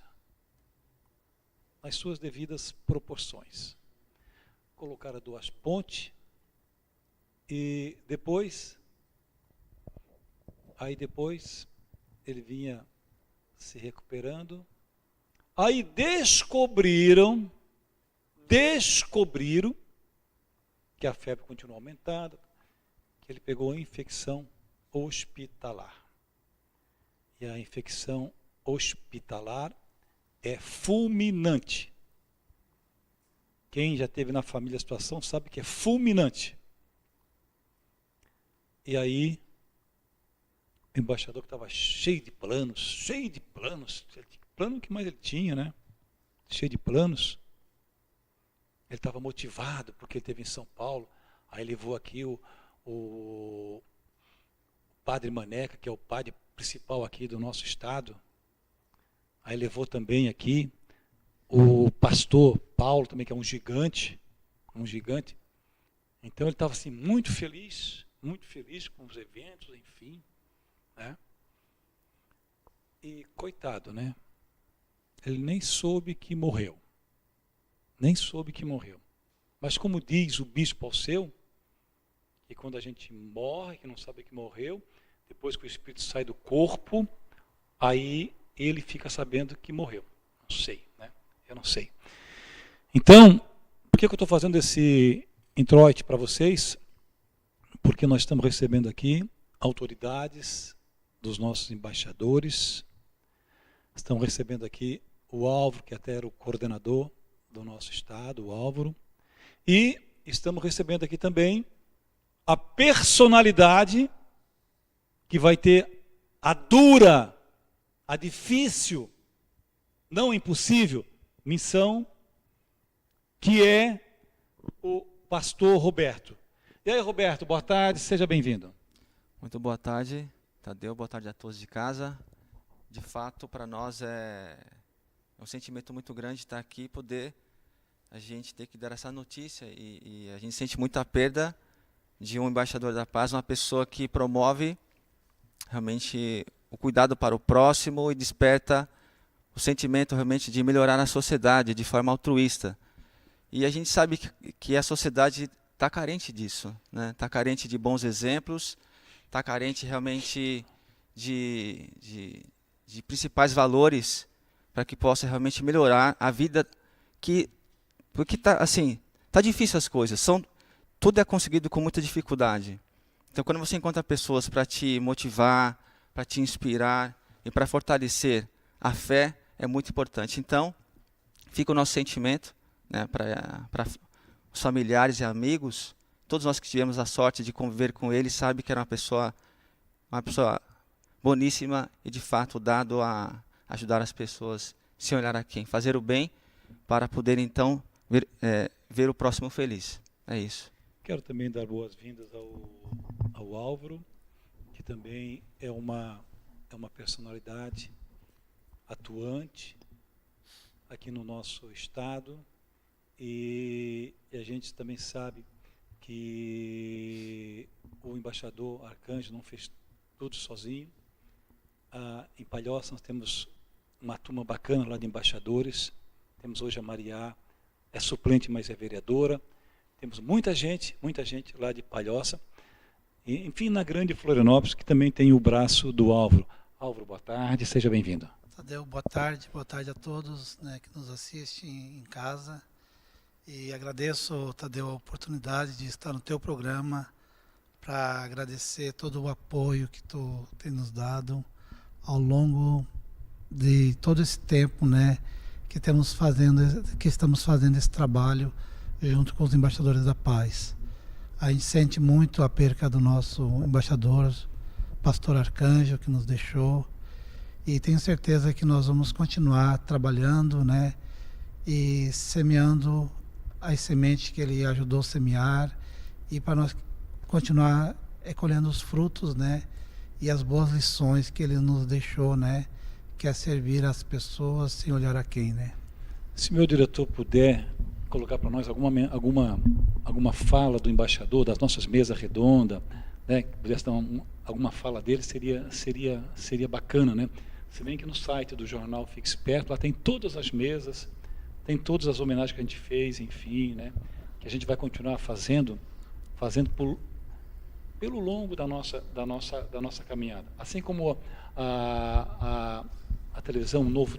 Nas suas devidas proporções. Colocaram 2 pontes e depois ele vinha se recuperando. Aí descobriram que a febre continuou aumentada, que ele pegou infecção hospitalar. E a infecção hospitalar é fulminante. Quem já teve na família a situação sabe que é fulminante. E aí, o embaixador que estava cheio de planos, plano que mais ele tinha, né? Cheio de planos. Ele estava motivado porque ele esteve em São Paulo. Aí levou aqui o padre Maneca, que é o padre principal aqui do nosso estado. Aí levou também aqui o pastor Paulo, também, que é um gigante. Então ele estava assim, muito feliz com os eventos, enfim. Né? E coitado, né? Ele nem soube que morreu. Mas como diz o bispo Alceu, que quando a gente morre, que não sabe que morreu, depois que o espírito sai do corpo, aí ele fica sabendo que morreu. Não sei, né? Eu não sei. Então, por que eu estou fazendo esse introito para vocês? Porque nós estamos recebendo aqui autoridades dos nossos embaixadores. Estamos recebendo aqui o Álvaro, que até era o coordenador do nosso estado, o Álvaro. E estamos recebendo aqui também a personalidade que vai ter a dura, a difícil, não impossível, missão, que é o pastor Roberto. E aí, Roberto, boa tarde, seja bem-vindo. Muito boa tarde, Tadeu, boa tarde a todos de casa. De fato, para nós é um sentimento muito grande estar aqui e poder a gente ter que dar essa notícia. E a gente sente muita perda de um embaixador da paz, uma pessoa que promove realmente o cuidado para o próximo e desperta o sentimento realmente de melhorar a sociedade de forma altruísta. E a gente sabe que a sociedade está carente disso, né? Está carente de bons exemplos, está carente realmente de principais valores para que possa realmente melhorar a vida, porque tá difícil as coisas, tudo é conseguido com muita dificuldade. Então, quando você encontra pessoas para te motivar, para te inspirar e para fortalecer a fé, é muito importante. Então, fica o nosso sentimento, né, para os familiares e amigos. Todos nós que tivemos a sorte de conviver com ele sabem que era uma pessoa boníssima e, de fato, dado a ajudar as pessoas sem olhar a quem, fazer o bem para poder, então, ver o próximo feliz. É isso. Quero também dar boas-vindas ao Álvaro, que também é uma personalidade atuante aqui no nosso estado, e a gente também sabe que o embaixador Arcanjo não fez tudo sozinho. Em Palhoça nós temos uma turma bacana lá de embaixadores. Temos hoje a Mariá, é suplente, mas é vereadora. Temos muita gente lá de Palhoça. E, enfim, na grande Florianópolis, que também tem o braço do Álvaro. Álvaro, boa tarde, seja bem-vindo. Tadeu, boa tarde a todos, né, que nos assistem em casa. E agradeço, Tadeu, a oportunidade de estar no teu programa para agradecer todo o apoio que tu tem nos dado ao longo de todo esse tempo, né, que estamos fazendo esse trabalho junto com os embaixadores da paz. A gente sente muito a perca do nosso embaixador, pastor Arcanjo, que nos deixou, e tenho certeza que nós vamos continuar trabalhando, né, e semeando as sementes que ele ajudou a semear, e para nós continuar colhendo os frutos, né, e as boas lições que ele nos deixou, né, que é servir as pessoas sem olhar a quem, né. Se meu diretor puder colocar para nós alguma fala do embaixador, das nossas mesas redondas, né, que pudesse dar alguma fala dele, seria bacana, né. Se bem que no site do jornal Fique Esperto, lá tem todas as mesas, tem todas as homenagens que a gente fez, enfim, né, que a gente vai continuar fazendo pelo longo da nossa caminhada. Assim como a televisão novo,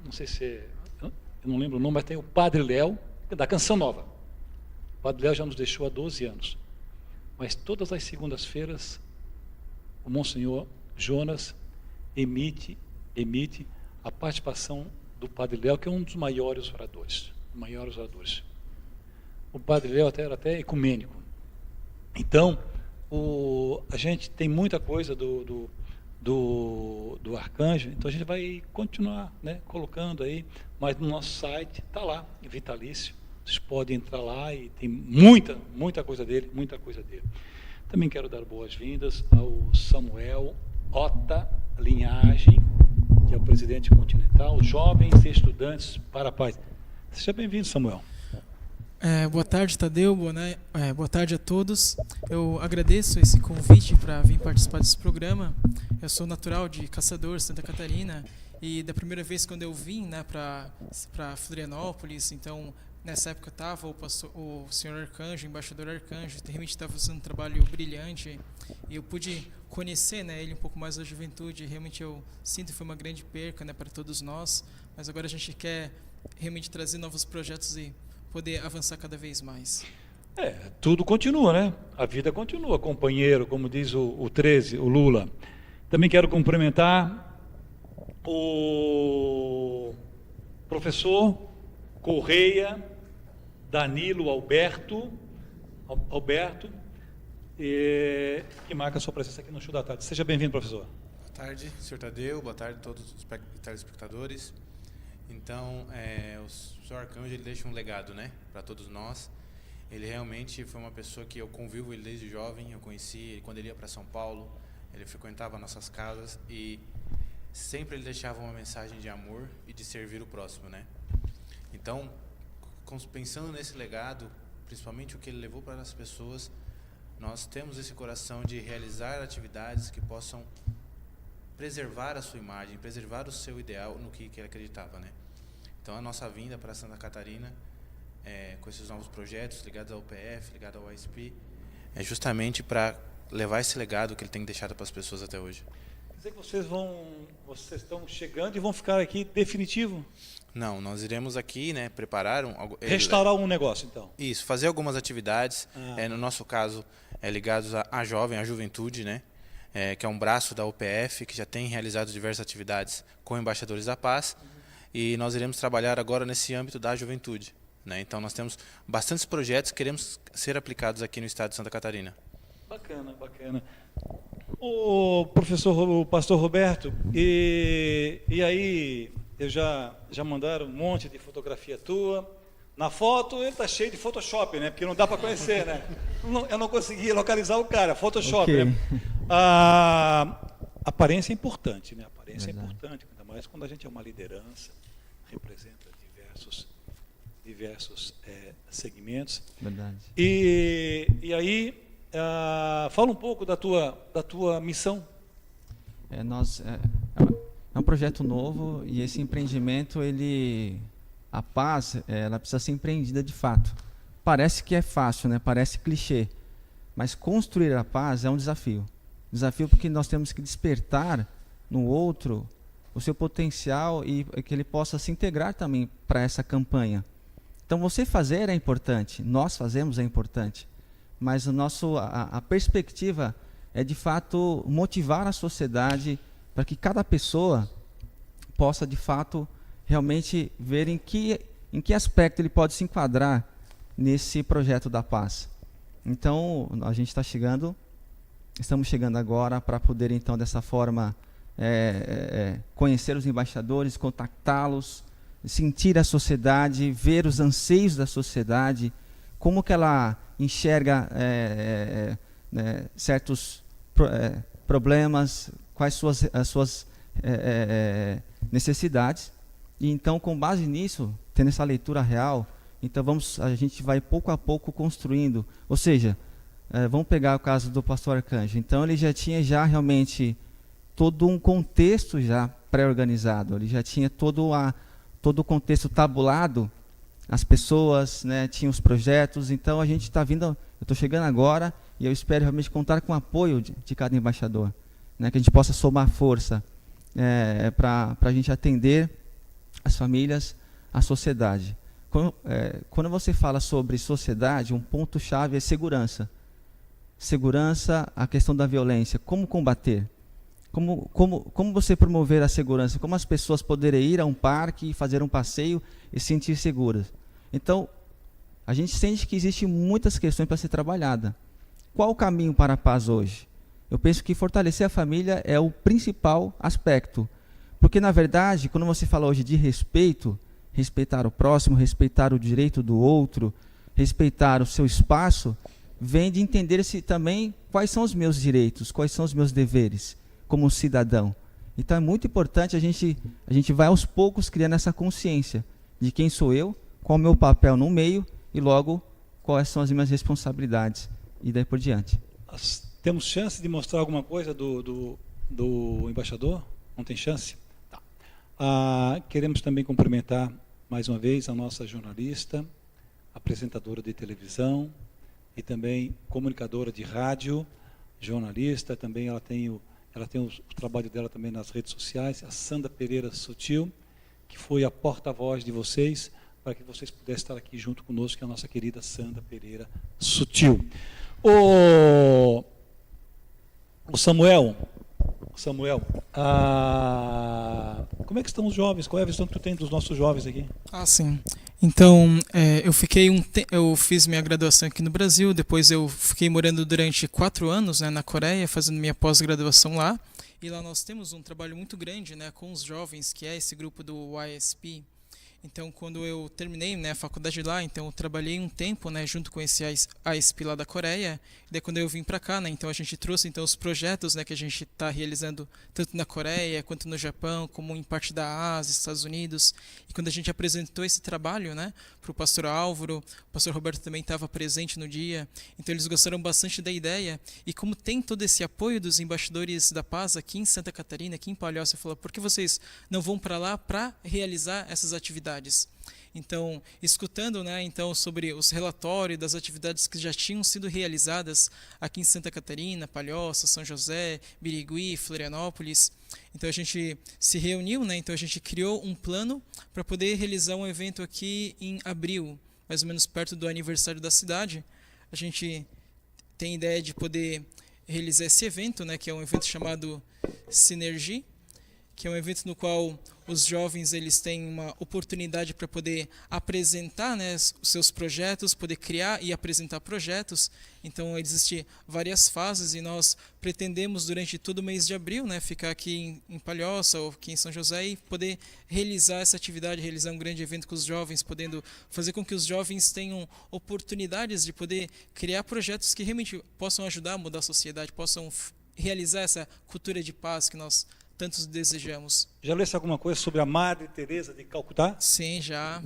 não sei se, eu não lembro o nome, mas tem o Padre Léo, da Canção Nova. O Padre Léo já nos deixou há 12 anos. Mas todas as segundas-feiras, o Monsenhor Jonas emite a participação do Padre Léo, que é um dos maiores oradores. O Padre Léo era até ecumênico. Então, a gente tem muita coisa do Arcanjo, então a gente vai continuar, né, colocando aí, mas no nosso site está lá, vitalício. Vocês podem entrar lá e tem muita coisa dele, Também quero dar boas-vindas ao Samuel Ota Linhagem, que é o presidente continental, Jovens e Estudantes para a Paz. Seja bem-vindo, Samuel. Boa tarde, Tadeu. Boa tarde a todos. Eu agradeço esse convite para vir participar desse programa. Eu sou natural de Caçador, Santa Catarina, e da primeira vez quando eu vim, né, para Florianópolis, então nessa época estava o senhor Arcanjo, o embaixador Arcanjo, realmente estava fazendo um trabalho brilhante, e eu pude conhecer, né, ele um pouco mais da juventude. Realmente eu sinto que foi uma grande perca, né, para todos nós, mas agora a gente quer realmente trazer novos projetos e poder avançar cada vez mais. Tudo continua, né? A vida continua, companheiro, como diz o 13, o Lula. Também quero cumprimentar o professor Correia Danilo Alberto, que marca a sua presença aqui no Show da Tarde. Seja bem-vindo, professor. Boa tarde, senhor Tadeu. Boa tarde a todos os telespectadores. Então, o senhor Arcanjo, ele deixa um legado, né, para todos nós. Ele realmente foi uma pessoa que eu convivo ele desde jovem. Eu conheci ele quando ele ia para São Paulo. Ele frequentava nossas casas e sempre ele deixava uma mensagem de amor e de servir o próximo, né? Então, pensando nesse legado, principalmente o que ele levou para as pessoas, nós temos esse coração de realizar atividades que possam preservar a sua imagem, preservar o seu ideal no que ele acreditava, né? Então, a nossa vinda para Santa Catarina, com esses novos projetos ligados ao UPF, ligados ao ISP, é justamente para levar esse legado que ele tem deixado para as pessoas até hoje. Quer dizer que vocês estão chegando e vão ficar aqui definitivo? Não, nós iremos aqui, né, preparar restaurar um negócio, então. Isso, fazer algumas atividades, no nosso caso, ligados à juventude, né, que é um braço da UPF, que já tem realizado diversas atividades com embaixadores da paz. e nós iremos trabalhar agora nesse âmbito da juventude, né? Então nós temos bastantes projetos que queremos ser aplicados aqui no estado de Santa Catarina. Bacana, bacana. O professor, o pastor Roberto, e aí já mandaram um monte de fotografia tua. Na foto ele está cheio de Photoshop, né? Porque não dá para conhecer, né? Eu não consegui localizar o cara, Photoshop, Okay. né? A aparência é importante, né? A aparência é Verdade. importante, ainda mais quando a gente é uma liderança, representa diversos segmentos. Verdade. E aí, fala um pouco da tua missão. É um projeto novo e esse empreendimento, a paz, ela precisa ser empreendida de fato. Parece que é fácil, né? Parece clichê, mas construir a paz é um desafio. Desafio porque nós temos que despertar no outro o seu potencial e que ele possa se integrar também para essa campanha. Então você fazer é importante, nós fazemos é importante, mas a perspectiva é de fato motivar a sociedade para que cada pessoa possa de fato realmente ver em que aspecto ele pode se enquadrar nesse projeto da paz. Então a gente estamos chegando agora para poder então dessa forma conhecer os embaixadores, contactá-los, sentir a sociedade, ver os anseios da sociedade, como que ela enxerga certos problemas, quais as suas necessidades. E então, com base nisso, tendo essa leitura real, então a gente vai pouco a pouco construindo. Ou seja, vamos pegar o caso do pastor Arcanjo. Então ele já tinha realmente todo um contexto já pré-organizado, ele já tinha todo o contexto tabulado, as pessoas, né, tinham os projetos. Então a gente está vindo, eu estou chegando agora e eu espero realmente contar com o apoio de cada embaixador, né, que a gente possa somar força para a gente atender as famílias, a sociedade. Quando você fala sobre sociedade, um ponto-chave é segurança. Segurança, a questão da violência, como combater? Como você promover a segurança? Como as pessoas poderem ir a um parque e fazer um passeio e se sentir seguras? Então, a gente sente que existem muitas questões para ser trabalhada. Qual o caminho para a paz hoje? Eu penso que fortalecer a família é o principal aspecto. Porque, na verdade, quando você fala hoje de respeito, respeitar o próximo, respeitar o direito do outro, respeitar o seu espaço, vem de entender-se também quais são os meus direitos, quais são os meus deveres como cidadão. Então é muito importante a gente vai aos poucos criando essa consciência de quem sou eu, qual é o meu papel no meio e logo quais são as minhas responsabilidades e daí por diante. Temos chance de mostrar alguma coisa do embaixador? Não tem chance? Tá. Queremos também cumprimentar mais uma vez a nossa jornalista, apresentadora de televisão e também comunicadora de rádio, jornalista, também ela tem o trabalho dela também nas redes sociais, a Sandra Pereira Sutil, que foi a porta-voz de vocês, para que vocês pudessem estar aqui junto conosco, que é a nossa querida Sandra Pereira Sutil. O Samuel, como é que estão os jovens? Qual é a visão que tu tem dos nossos jovens aqui? Sim. Então, eu fiz minha graduação aqui no Brasil, depois eu fiquei morando durante 4 anos, né, na Coreia, fazendo minha pós-graduação lá. E lá nós temos um trabalho muito grande, né, com os jovens, que é esse grupo do YSP. Então, quando eu terminei, né, a faculdade lá, então eu trabalhei um tempo, né, junto com esse ISP lá da Coreia. E daí quando eu vim para cá, né, então a gente trouxe então os projetos, né, que a gente está realizando tanto na Coreia quanto no Japão, como em parte da Ásia, Estados Unidos. E quando a gente apresentou esse trabalho, né, para o pastor Álvaro, o pastor Roberto também estava presente no dia. Então eles gostaram bastante da ideia. E como tem todo esse apoio dos embaixadores da paz aqui em Santa Catarina, aqui em Palhoça, falou: por que vocês não vão para lá para realizar essas atividades? Então, escutando, né, então, sobre os relatórios das atividades que já tinham sido realizadas aqui em Santa Catarina, Palhoça, São José, Birigui, Florianópolis, então a gente se reuniu, né, então a gente criou um plano para poder realizar um evento aqui em abril, mais ou menos perto do aniversário da cidade. A gente tem a ideia de poder realizar esse evento, né, que é um evento chamado Synergy, que é um evento no qual os jovens eles têm uma oportunidade para poder apresentar, né, os seus projetos, poder criar e apresentar projetos. Então existem várias fases e nós pretendemos durante todo o mês de abril, né, ficar aqui em Palhoça ou aqui em São José e poder realizar essa atividade, realizar um grande evento com os jovens, podendo fazer com que os jovens tenham oportunidades de poder criar projetos que realmente possam ajudar a mudar a sociedade, possam realizar essa cultura de paz que nós tantos desejamos. Já leste alguma coisa sobre a Madre Teresa de Calcutá? Sim, já.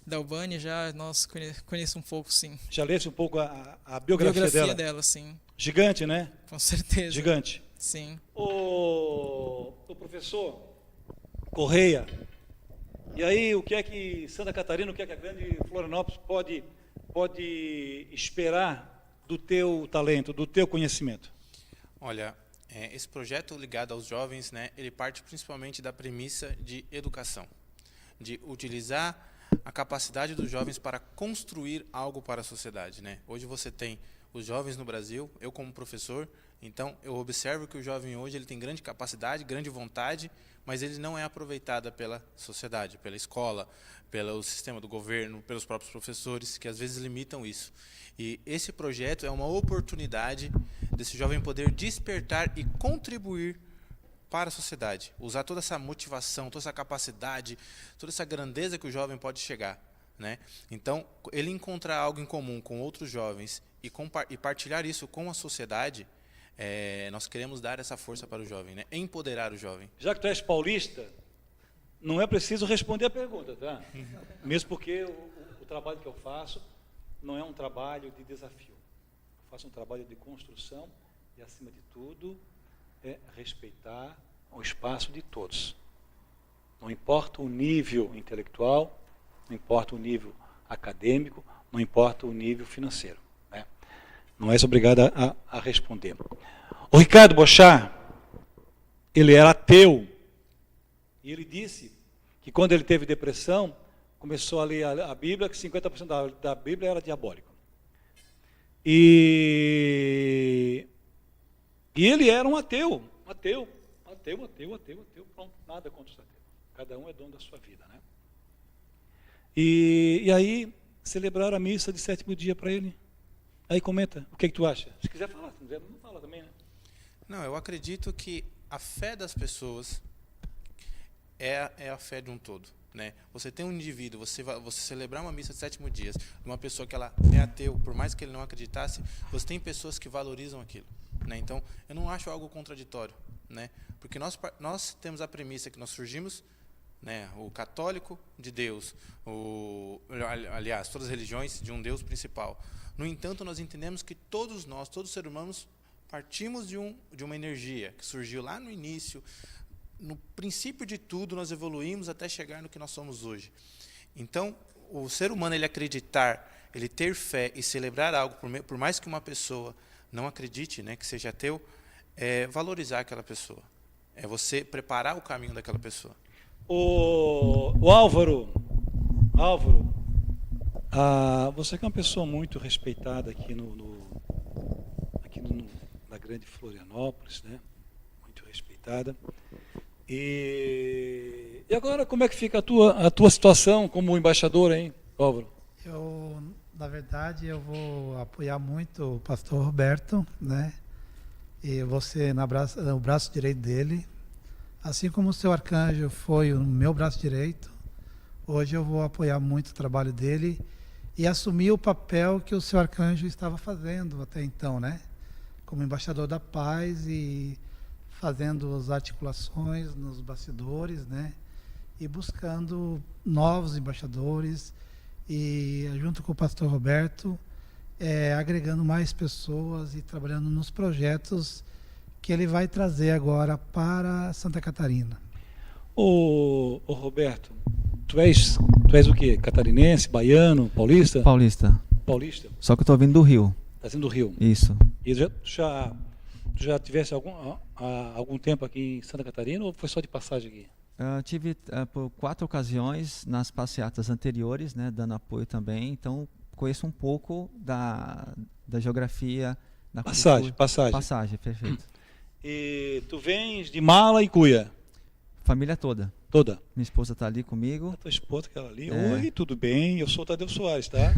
Da Albânia, já nós conheço um pouco, sim. Já leste um pouco a biografia dela, sim. Gigante, né? Com certeza. Gigante. Sim. O professor Correia, e aí o que é que Santa Catarina, o que é que a grande Florianópolis pode esperar do teu talento, do teu conhecimento? Olha, esse projeto ligado aos jovens, né, ele parte principalmente da premissa de educação, de utilizar a capacidade dos jovens para construir algo para a sociedade, né? Hoje você tem os jovens no Brasil, eu como professor, então eu observo que o jovem hoje ele tem grande capacidade, grande vontade, mas ele não é aproveitado pela sociedade, pela escola, pelo sistema do governo, pelos próprios professores, que às vezes limitam isso. E esse projeto é uma oportunidade desse jovem poder despertar e contribuir para a sociedade, usar toda essa motivação, toda essa capacidade, toda essa grandeza que o jovem pode chegar, né? Então, ele encontrar algo em comum com outros jovens e partilhar isso com a sociedade, nós queremos dar essa força para o jovem, né? Empoderar o jovem. Já que tu és paulista, não é preciso responder a pergunta, tá? Mesmo porque o trabalho que eu faço não é um trabalho de desafio. Eu faço um trabalho de construção e, acima de tudo, é respeitar o espaço de todos. Não importa o nível intelectual, não importa o nível acadêmico, não importa o nível financeiro, né? Não és obrigado a responder. O Ricardo Bochá, ele era ateu, e ele disse que quando ele teve depressão, começou a ler a Bíblia, que 50% da Bíblia era diabólico. E ele era um ateu, pronto, nada contra os ateus. Cada um é dono da sua vida, né? E aí, celebraram a missa de 7º dia para ele. Aí comenta, o que tu acha? Se quiser falar, se não quiser, não fala também, né? Não, eu acredito que a fé das pessoas é a fé de um todo, né? Você tem um indivíduo, você celebrar uma missa de 7º dia, uma pessoa que ela é ateu, por mais que ele não acreditasse, você tem pessoas que valorizam aquilo, né? Então, eu não acho algo contraditório, né? Porque nós temos a premissa que nós surgimos, né, o católico de Deus, aliás, todas as religiões de um Deus principal. No entanto, nós entendemos que todos nós, todos os seres humanos, partimos de uma energia que surgiu lá no início. No princípio de tudo, nós evoluímos até chegar no que nós somos hoje. Então, o ser humano, ele acreditar, ele ter fé e celebrar algo, por mais que uma pessoa não acredite, né, que seja ateu, é valorizar aquela pessoa. É você preparar o caminho daquela pessoa. O Álvaro, você que é uma pessoa muito respeitada aqui na grande Florianópolis, né? Muito respeitada. E agora, como é que fica a tua situação como embaixador, hein, Álvaro? Na verdade, eu vou apoiar muito o pastor Roberto, né? E você no braço direito dele. Assim como o seu arcanjo foi o meu braço direito, hoje eu vou apoiar muito o trabalho dele e assumir o papel que o seu arcanjo estava fazendo até então, né? Como embaixador da paz e fazendo as articulações nos bastidores, né? E buscando novos embaixadores e, junto com o pastor Roberto, agregando mais pessoas e trabalhando nos projetos que ele vai trazer agora para Santa Catarina. Ô Roberto, tu és o quê? Catarinense, baiano, paulista? Paulista. Paulista? Só que eu estou vindo do Rio. Está vindo do Rio? Isso. E tu já tivesse algum tempo aqui em Santa Catarina ou foi só de passagem aqui? Eu tive por 4 ocasiões nas passeatas anteriores, né, dando apoio também, então conheço um pouco da geografia, da Passagem, cultura. Passagem, perfeito. E tu vens de Mala e Cuia? Família toda. Toda. Minha esposa está ali comigo. A tua esposa, aquela ali. É. Oi, tudo bem? Eu sou o Tadeu Soares, tá?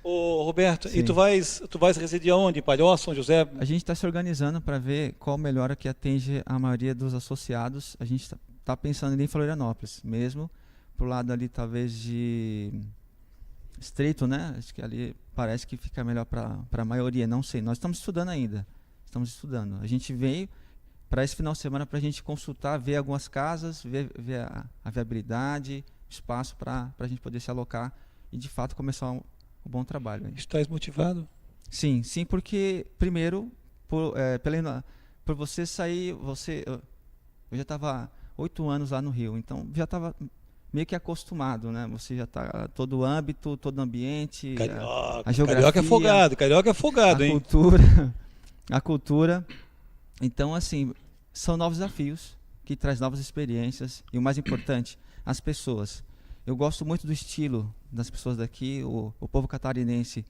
Ô, Roberto, Sim. e tu vais residir aonde? Em Palhoça, São José? A gente está se organizando para ver qual melhora que atende a maioria dos associados. A gente está pensando ali em Florianópolis, mesmo pro lado ali talvez de Estreito, né? Acho que ali parece que fica melhor para a maioria, não sei. Nós estamos estudando ainda. Estamos estudando. A gente veio para esse final de semana para a gente consultar, ver algumas casas, ver a viabilidade, espaço para a gente poder se alocar e de fato começar um bom trabalho. Hein? Estás motivado? Sim, porque primeiro por você sair, eu já estava 8 anos lá no Rio, então já estava meio que acostumado, né? Você já está todo o âmbito, todo o ambiente, a geografia, carioca é folgado, hein? A cultura. Então, assim, são novos desafios que traz novas experiências e o mais importante, as pessoas. Eu gosto muito do estilo das pessoas daqui, o povo catarinense.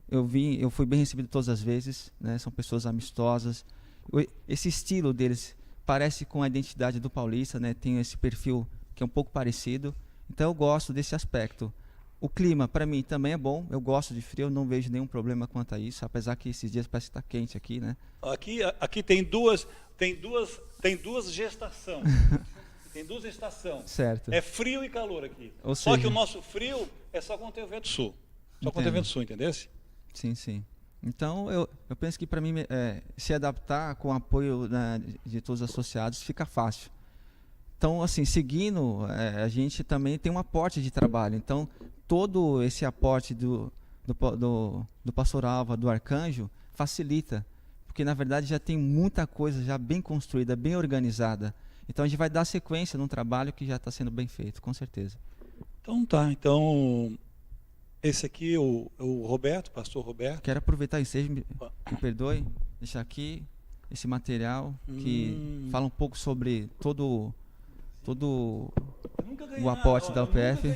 Eu fui bem recebido todas as vezes, né? São pessoas amistosas. Esse estilo deles parece com a identidade do paulista, né? Tem esse perfil que é um pouco parecido. Então eu gosto desse aspecto. O clima, para mim, também é bom. Eu gosto de frio, não vejo nenhum problema quanto a isso, apesar que esses dias parece que está quente aqui, né? Aqui tem duas gestações. Tem duas estações. Certo. É frio e calor aqui. Só que o nosso frio é só quando tem o vento sul. Só quando tem o vento sul, entendeu? Sim, sim. Então, eu penso que para mim se adaptar com o apoio, né, de todos os associados fica fácil. Então, assim, seguindo, a gente também tem um aporte de trabalho. Então, todo esse aporte do pastor Alva, do Arcanjo, facilita. Porque, na verdade, já tem muita coisa já bem construída, bem organizada. Então, a gente vai dar sequência num trabalho que já está sendo bem feito, com certeza. Então, tá. Então, esse aqui é o Roberto, pastor Roberto. Quero aproveitar e me perdoe, deixar aqui esse material que fala um pouco sobre todo o aporte da UPF.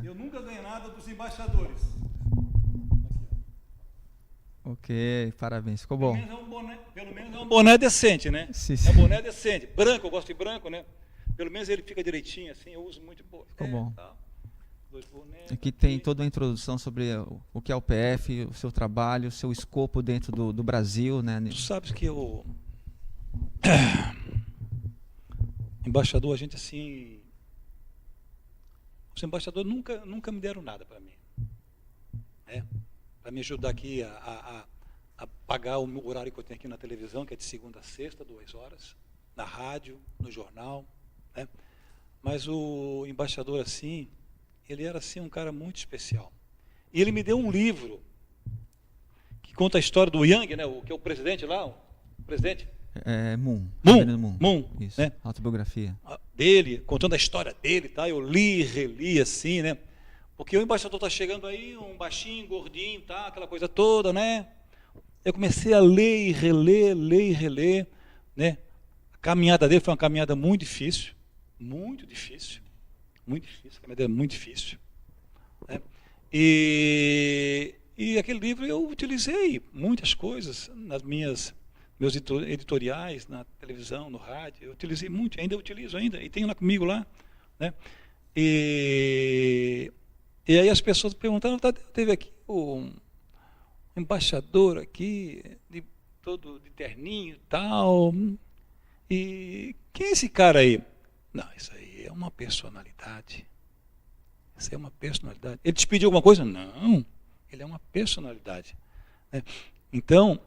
Eu nunca ganhei nada dos embaixadores. Ok, parabéns, ficou bom. Pelo menos é um boné decente, né? Sim. É um boné decente. Branco, eu gosto de branco, né? Pelo menos ele fica direitinho, assim, eu uso muito. Ficou bom. Tá. Aqui tem toda a introdução sobre o que é o UPF, o seu trabalho, o seu escopo dentro do Brasil, né? Tu sabes que o embaixador, a gente assim... Os embaixadores nunca me deram nada para mim. Né? Para me ajudar aqui a pagar o meu horário que eu tenho aqui na televisão, que é de segunda a sexta, 2 horas, na rádio, no jornal. Né? Mas o embaixador, assim, ele era assim, um cara muito especial. E ele me deu um livro que conta a história do Yang, né? Que é o presidente lá, o presidente. Moon. Isso, né? Autobiografia. Dele, contando a história dele, tá? Eu li, reli, assim, né? Porque o embaixador está chegando aí, um baixinho, gordinho, tá? Aquela coisa toda, né? Eu comecei a ler e reler, né? A caminhada dele foi uma caminhada muito difícil, a caminhada é muito difícil. Né? E aquele livro eu utilizei muitas coisas nas meus editoriais, na televisão, no rádio, eu utilizei muito, ainda utilizo e tenho lá comigo lá, né? E aí as pessoas perguntaram, teve aqui um embaixador aqui, todo de terninho e tal, e quem é esse cara aí? Não, isso aí é uma personalidade. Isso é uma personalidade. Ele te pediu alguma coisa? Não, ele é uma personalidade. Né? Então,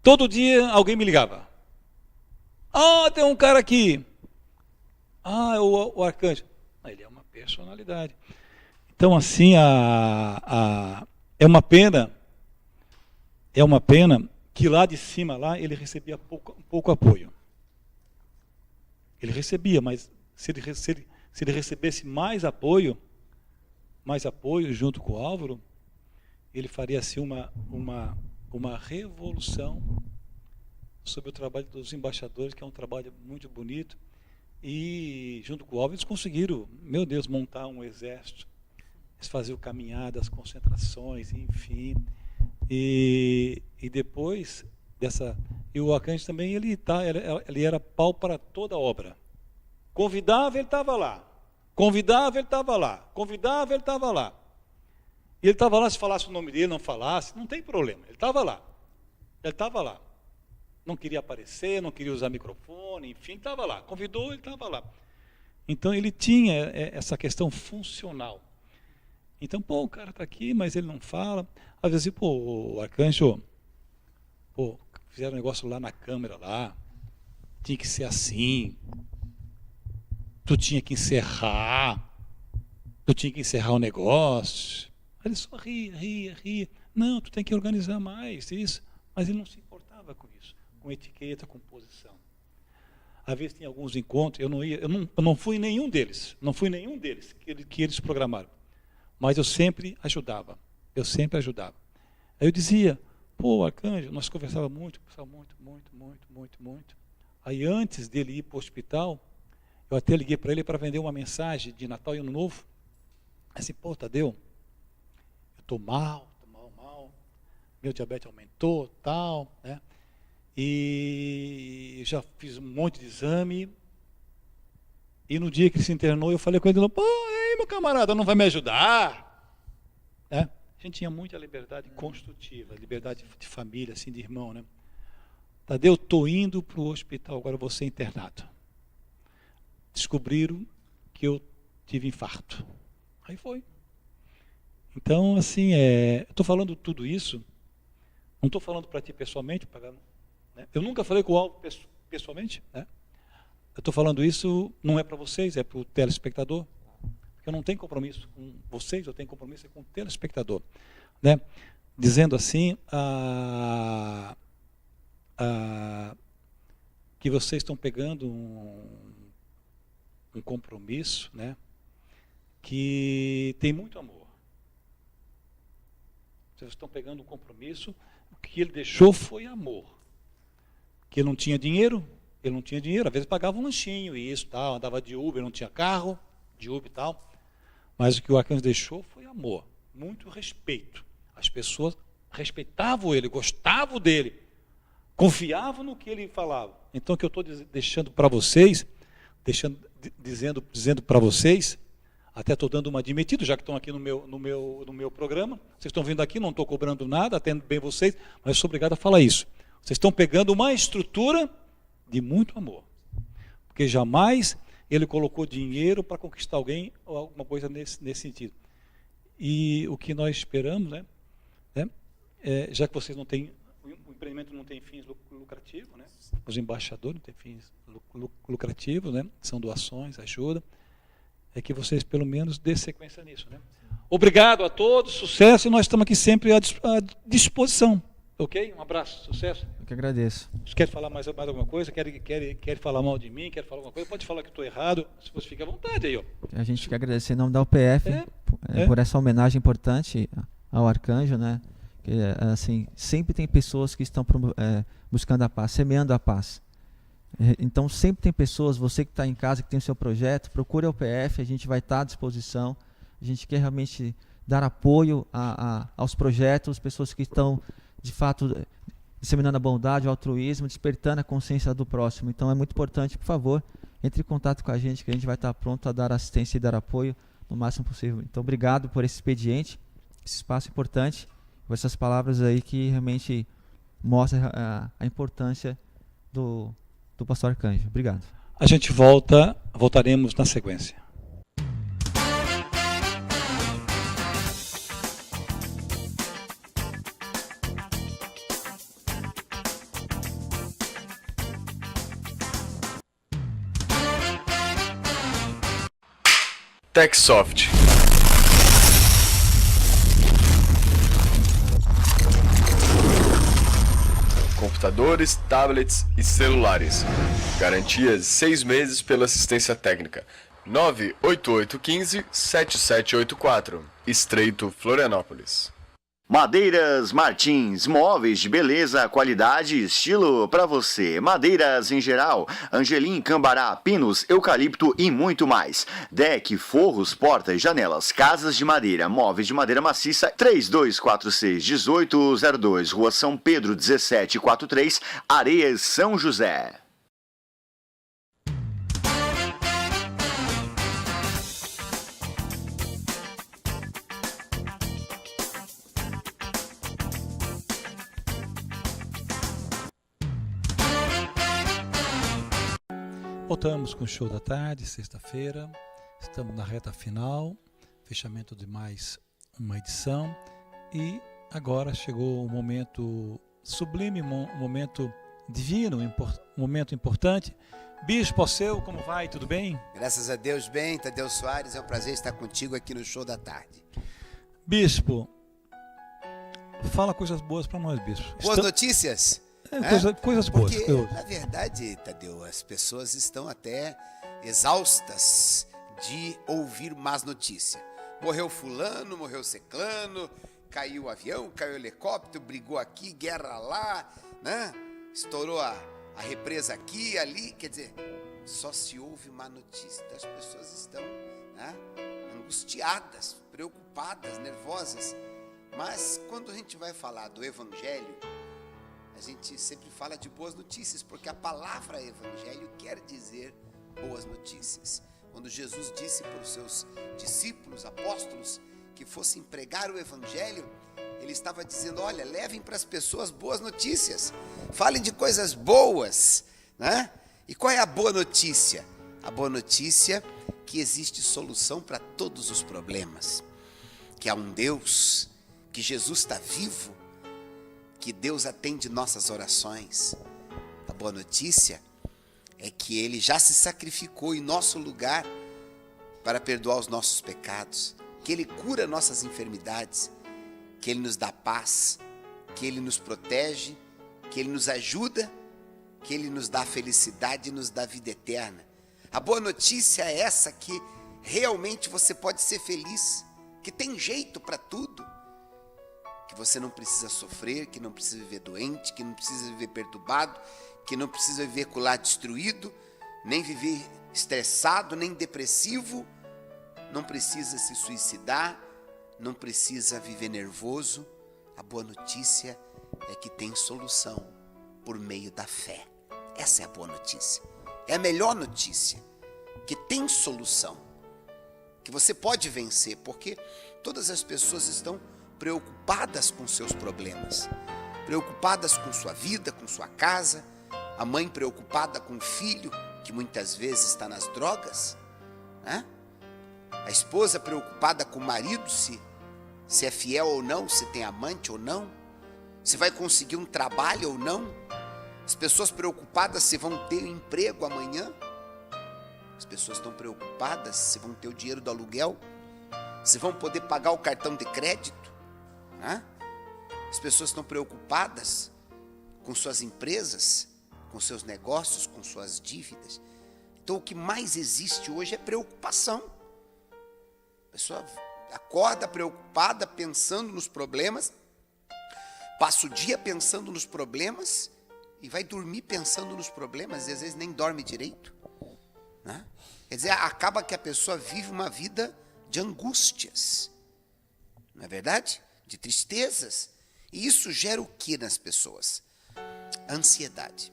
todo dia alguém me ligava. Tem um cara aqui. É o Arcanjo. Ele é uma personalidade. Então, assim, é uma pena que lá de cima, lá, ele recebia pouco apoio. Ele recebia, mas se ele recebesse mais apoio junto com o Álvaro, ele faria assim uma revolução sobre o trabalho dos embaixadores, que é um trabalho muito bonito. E junto com o Álvaro eles conseguiram, meu Deus, montar um exército. Eles faziam caminhadas, concentrações, enfim. E depois E o Arcanjo também, ele era pau para toda obra. Convidava, ele estava lá. Convidava, ele estava lá. Convidava, ele estava lá. E ele estava lá, se falasse o nome dele, não falasse, não tem problema. Ele estava lá. Ele estava lá. Não queria aparecer, não queria usar microfone, enfim, estava lá. Convidou, ele estava lá. Então, ele tinha essa questão funcional. Então, pô, o cara está aqui, mas ele não fala. Às vezes, pô, o Arcanjo, pô, fizeram um negócio lá na câmera, lá. Tinha que ser assim. Tu tinha que encerrar. Tu tinha que encerrar o negócio. Aí ele só ria. Não, tu tem que organizar mais isso. Mas ele não se importava com isso, com etiqueta, com posição. Às vezes tinha alguns encontros, eu não fui em nenhum deles. Não fui em nenhum deles que eles programaram. Mas eu sempre ajudava. Aí eu dizia, pô, Arcanjo, nós conversávamos muito. Aí antes dele ir para o hospital, eu até liguei para ele para vender uma mensagem de Natal e Ano Novo. Assim, pô, Tadeu, eu estou mal. Meu diabetes aumentou, tal, né? E já fiz um monte de exame. E no dia que ele se internou, eu falei com ele, pô, e aí, meu camarada, não vai me ajudar? Né? A gente tinha muita liberdade construtiva, liberdade de família, assim, de irmão, né? Tadeu, estou indo para o hospital, agora vou ser internado. Descobriram que eu tive infarto. Aí foi. Então, assim, estou falando tudo isso, não estou falando para ti pessoalmente, né? Eu nunca falei com o Alvo pessoalmente, né? Eu estou falando isso, não é para vocês, é para o telespectador. Porque eu não tenho compromisso com vocês, eu tenho compromisso com o telespectador. Né? Dizendo assim, que vocês estão pegando um compromisso, né? Que tem muito amor. Vocês estão pegando um compromisso, o que ele deixou foi amor. Que ele não tinha dinheiro, às vezes pagava um lanchinho e isso, tal, andava de Uber, não tinha carro, de Uber e tal. Mas o que o Arcanjo deixou foi amor, muito respeito. As pessoas respeitavam ele, gostavam dele, confiavam no que ele falava. Então o que eu estou deixando para vocês, dizendo para vocês, até estou dando uma admitida, já que estão aqui no meu programa, vocês estão vindo aqui, não estou cobrando nada, atendo bem vocês, mas sou obrigado a falar isso. Vocês estão pegando uma estrutura de muito amor. Porque jamais ele colocou dinheiro para conquistar alguém ou alguma coisa nesse sentido. E o que nós esperamos, né, já que vocês não têm, o empreendimento não tem fins lucrativos, né, os embaixadores não têm fins lucrativos, né, são doações, ajuda, é que vocês pelo menos dê sequência nisso. Né. Obrigado a todos, sucesso, e nós estamos aqui sempre à disposição. Ok? Um abraço, sucesso. Eu que agradeço. Você quer falar mais alguma coisa? Quer falar mal de mim? Quer falar alguma coisa? Pode falar que estou errado. Se você fica à vontade aí. Ó. A gente quer agradecer em nome da UPF por essa homenagem importante ao Arcanjo, né? Que, assim, sempre tem pessoas que estão buscando a paz, semeando a paz. Então sempre tem pessoas, você que está em casa, que tem o seu projeto, procure a UPF, a gente vai estar à disposição. A gente quer realmente dar apoio aos projetos, pessoas que estão de fato disseminando a bondade, o altruísmo, despertando a consciência do próximo. Então é muito importante, por favor, entre em contato com a gente, que a gente vai estar pronto a dar assistência e dar apoio no máximo possível. Então obrigado por esse expediente, esse espaço importante, por essas palavras aí que realmente mostram a importância do pastor Arcanjo. Obrigado. A gente voltaremos na sequência. TechSoft. Computadores, tablets e celulares. Garantias 6 meses pela assistência técnica. 98815-7784. Estreito Florianópolis. Madeiras Martins, móveis de beleza, qualidade e estilo para você. Madeiras em geral, angelim, cambará, pinos, eucalipto e muito mais. Deck, forros, portas, janelas, casas de madeira, móveis de madeira maciça. 3246-1802, Rua São Pedro 1743, Areias, São José. Voltamos com o Show da Tarde, sexta-feira. Estamos na reta final, fechamento de mais uma edição. E agora chegou um momento sublime, um momento divino, um momento importante. Bispo Alceu, como vai? Tudo bem? Graças a Deus, bem. Tadeu Soares, é um prazer estar contigo aqui no Show da Tarde. Bispo, fala coisas boas para nós, Bispo. Boas notícias? Coisas boas. Porque, na verdade, Tadeu, as pessoas estão até exaustas de ouvir más notícias. Morreu fulano, morreu ciclano, caiu o avião, caiu o helicóptero, brigou aqui, guerra lá, né? Estourou a represa aqui, ali. Quer dizer, só se ouve má notícia. As pessoas estão, né, angustiadas, preocupadas, nervosas. Mas quando a gente vai falar do Evangelho, a gente sempre fala de boas notícias, porque a palavra evangelho quer dizer boas notícias. Quando Jesus disse para os seus discípulos, apóstolos, que fossem pregar o evangelho, ele estava dizendo, olha, levem para as pessoas boas notícias, falem de coisas boas, né? E qual é a boa notícia? A boa notícia é que existe solução para todos os problemas, que há um Deus, que Jesus está vivo, que Deus atende nossas orações. A boa notícia é que Ele já se sacrificou em nosso lugar para perdoar os nossos pecados, que Ele cura nossas enfermidades, que Ele nos dá paz, que Ele nos protege, que Ele nos ajuda, que Ele nos dá felicidade e nos dá vida eterna. A boa notícia é essa, que realmente você pode ser feliz, que tem jeito para tudo, que você não precisa sofrer, que não precisa viver doente, que não precisa viver perturbado, que não precisa viver com o lar destruído, nem viver estressado, nem depressivo, não precisa se suicidar, não precisa viver nervoso. A boa notícia é que tem solução por meio da fé. Essa é a boa notícia. É a melhor notícia, que tem solução, que você pode vencer, porque todas as pessoas estão preocupadas com seus problemas, preocupadas com sua vida, com sua casa, a mãe preocupada com o filho, que muitas vezes está nas drogas, né? A esposa preocupada com o marido, se é fiel ou não, se tem amante ou não, se vai conseguir um trabalho ou não, as pessoas preocupadas se vão ter um emprego amanhã, as pessoas estão preocupadas se vão ter o dinheiro do aluguel, se vão poder pagar o cartão de crédito, as pessoas estão preocupadas com suas empresas, com seus negócios, com suas dívidas. Então o que mais existe hoje é preocupação. A pessoa acorda preocupada, pensando nos problemas, passa o dia pensando nos problemas e vai dormir pensando nos problemas, e às vezes nem dorme direito, né? Quer dizer, acaba que a pessoa vive uma vida de angústias, não é verdade? De tristezas. E isso gera o que nas pessoas? A ansiedade.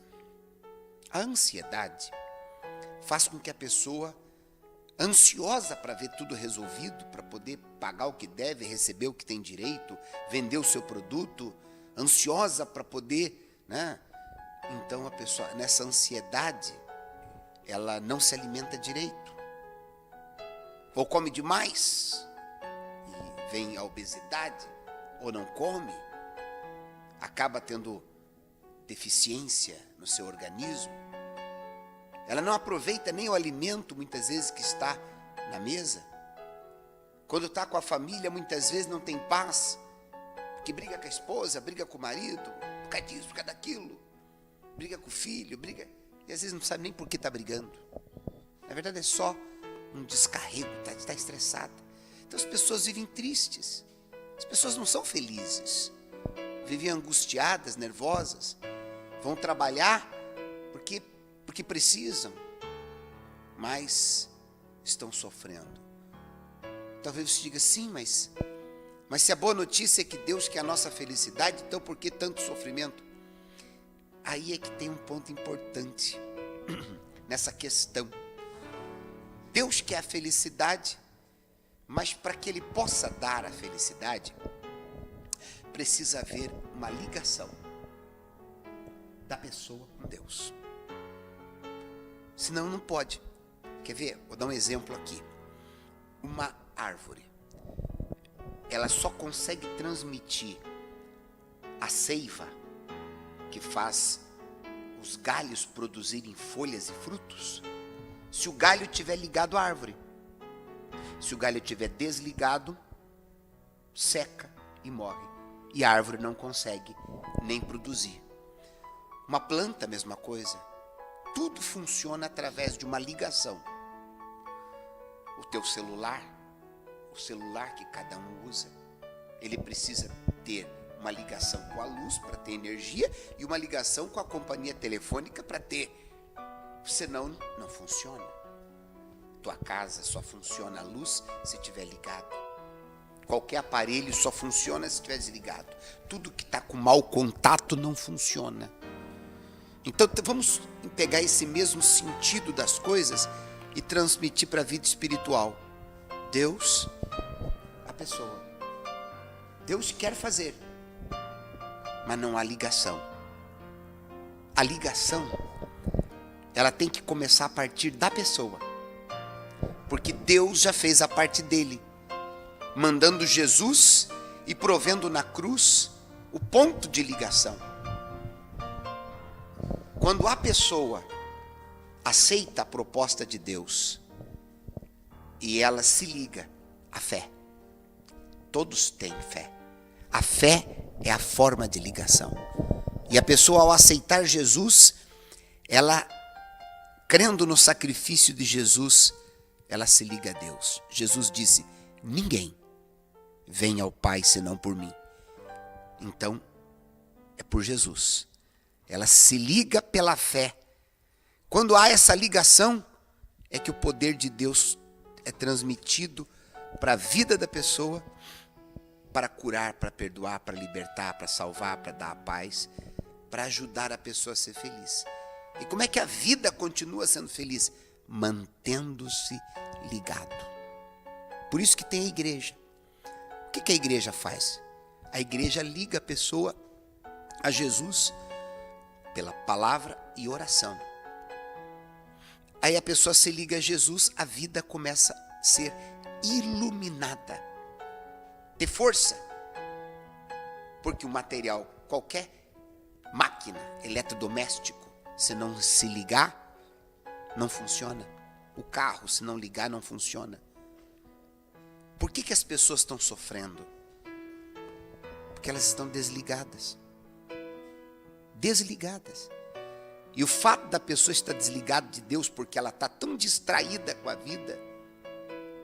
A ansiedade faz com que a pessoa, ansiosa para ver tudo resolvido, para poder pagar o que deve, receber o que tem direito, vender o seu produto, ansiosa para poder, né? Então a pessoa, nessa ansiedade, ela não se alimenta direito, ou come demais e vem a obesidade, ou não come, acaba tendo deficiência no seu organismo, ela não aproveita nem o alimento, muitas vezes, que está na mesa. Quando está com a família, muitas vezes não tem paz, porque briga com a esposa, briga com o marido, por causa disso, por causa daquilo, briga com o filho, briga, e às vezes não sabe nem por que está brigando. Na verdade é só um descarrego, está estressada. Então as pessoas vivem tristes, As pessoas não são felizes. Vivem angustiadas, nervosas. Vão trabalhar porque precisam, mas estão sofrendo. Talvez você diga, sim, mas se a boa notícia é que Deus quer a nossa felicidade, então por que tanto sofrimento? Aí é que tem um ponto importante nessa questão. Deus quer a felicidade, mas para que Ele possa dar a felicidade, precisa haver uma ligação da pessoa com Deus. Senão não pode. Quer ver? Vou dar um exemplo aqui. Uma árvore, ela só consegue transmitir a seiva que faz os galhos produzirem folhas e frutos se o galho estiver ligado à árvore. Se o galho estiver desligado, seca e morre. E a árvore não consegue nem produzir. Uma planta, a mesma coisa. Tudo funciona através de uma ligação. O teu celular, o celular que cada um usa, ele precisa ter uma ligação com a luz para ter energia e uma ligação com a companhia telefônica para ter. Senão não funciona. Tua casa só funciona a luz se estiver ligado. Qualquer aparelho só funciona se estiver desligado. Tudo que está com mau contato não funciona. Então vamos pegar esse mesmo sentido das coisas e transmitir para a vida espiritual. Deus, a pessoa. Deus quer fazer, mas não há ligação. A ligação, ela tem que começar a partir da pessoa. Porque Deus já fez a parte dele, mandando Jesus e provendo na cruz o ponto de ligação. Quando a pessoa aceita a proposta de Deus e ela se liga à fé, todos têm fé. A fé é a forma de ligação. E a pessoa, ao aceitar Jesus, ela, crendo no sacrifício de Jesus, ela se liga a Deus. Jesus disse, ninguém vem ao Pai senão por mim. Então, é por Jesus. Ela se liga pela fé. Quando há essa ligação, é que o poder de Deus é transmitido para a vida da pessoa, para curar, para perdoar, para libertar, para salvar, para dar a paz, para ajudar a pessoa a ser feliz. E como é que a vida continua sendo feliz? Mantendo-se ligado. Por isso que tem a igreja. O que a igreja faz? A igreja liga a pessoa a Jesus pela palavra e oração. Aí a pessoa se liga a Jesus, a vida começa a ser iluminada, ter força. Porque o material, qualquer máquina, eletrodoméstico, se não se ligar, não funciona. O carro, se não ligar, não funciona. Por que as pessoas estão sofrendo? Porque elas estão desligadas. Desligadas. E o fato da pessoa estar desligada de Deus porque ela está tão distraída com a vida,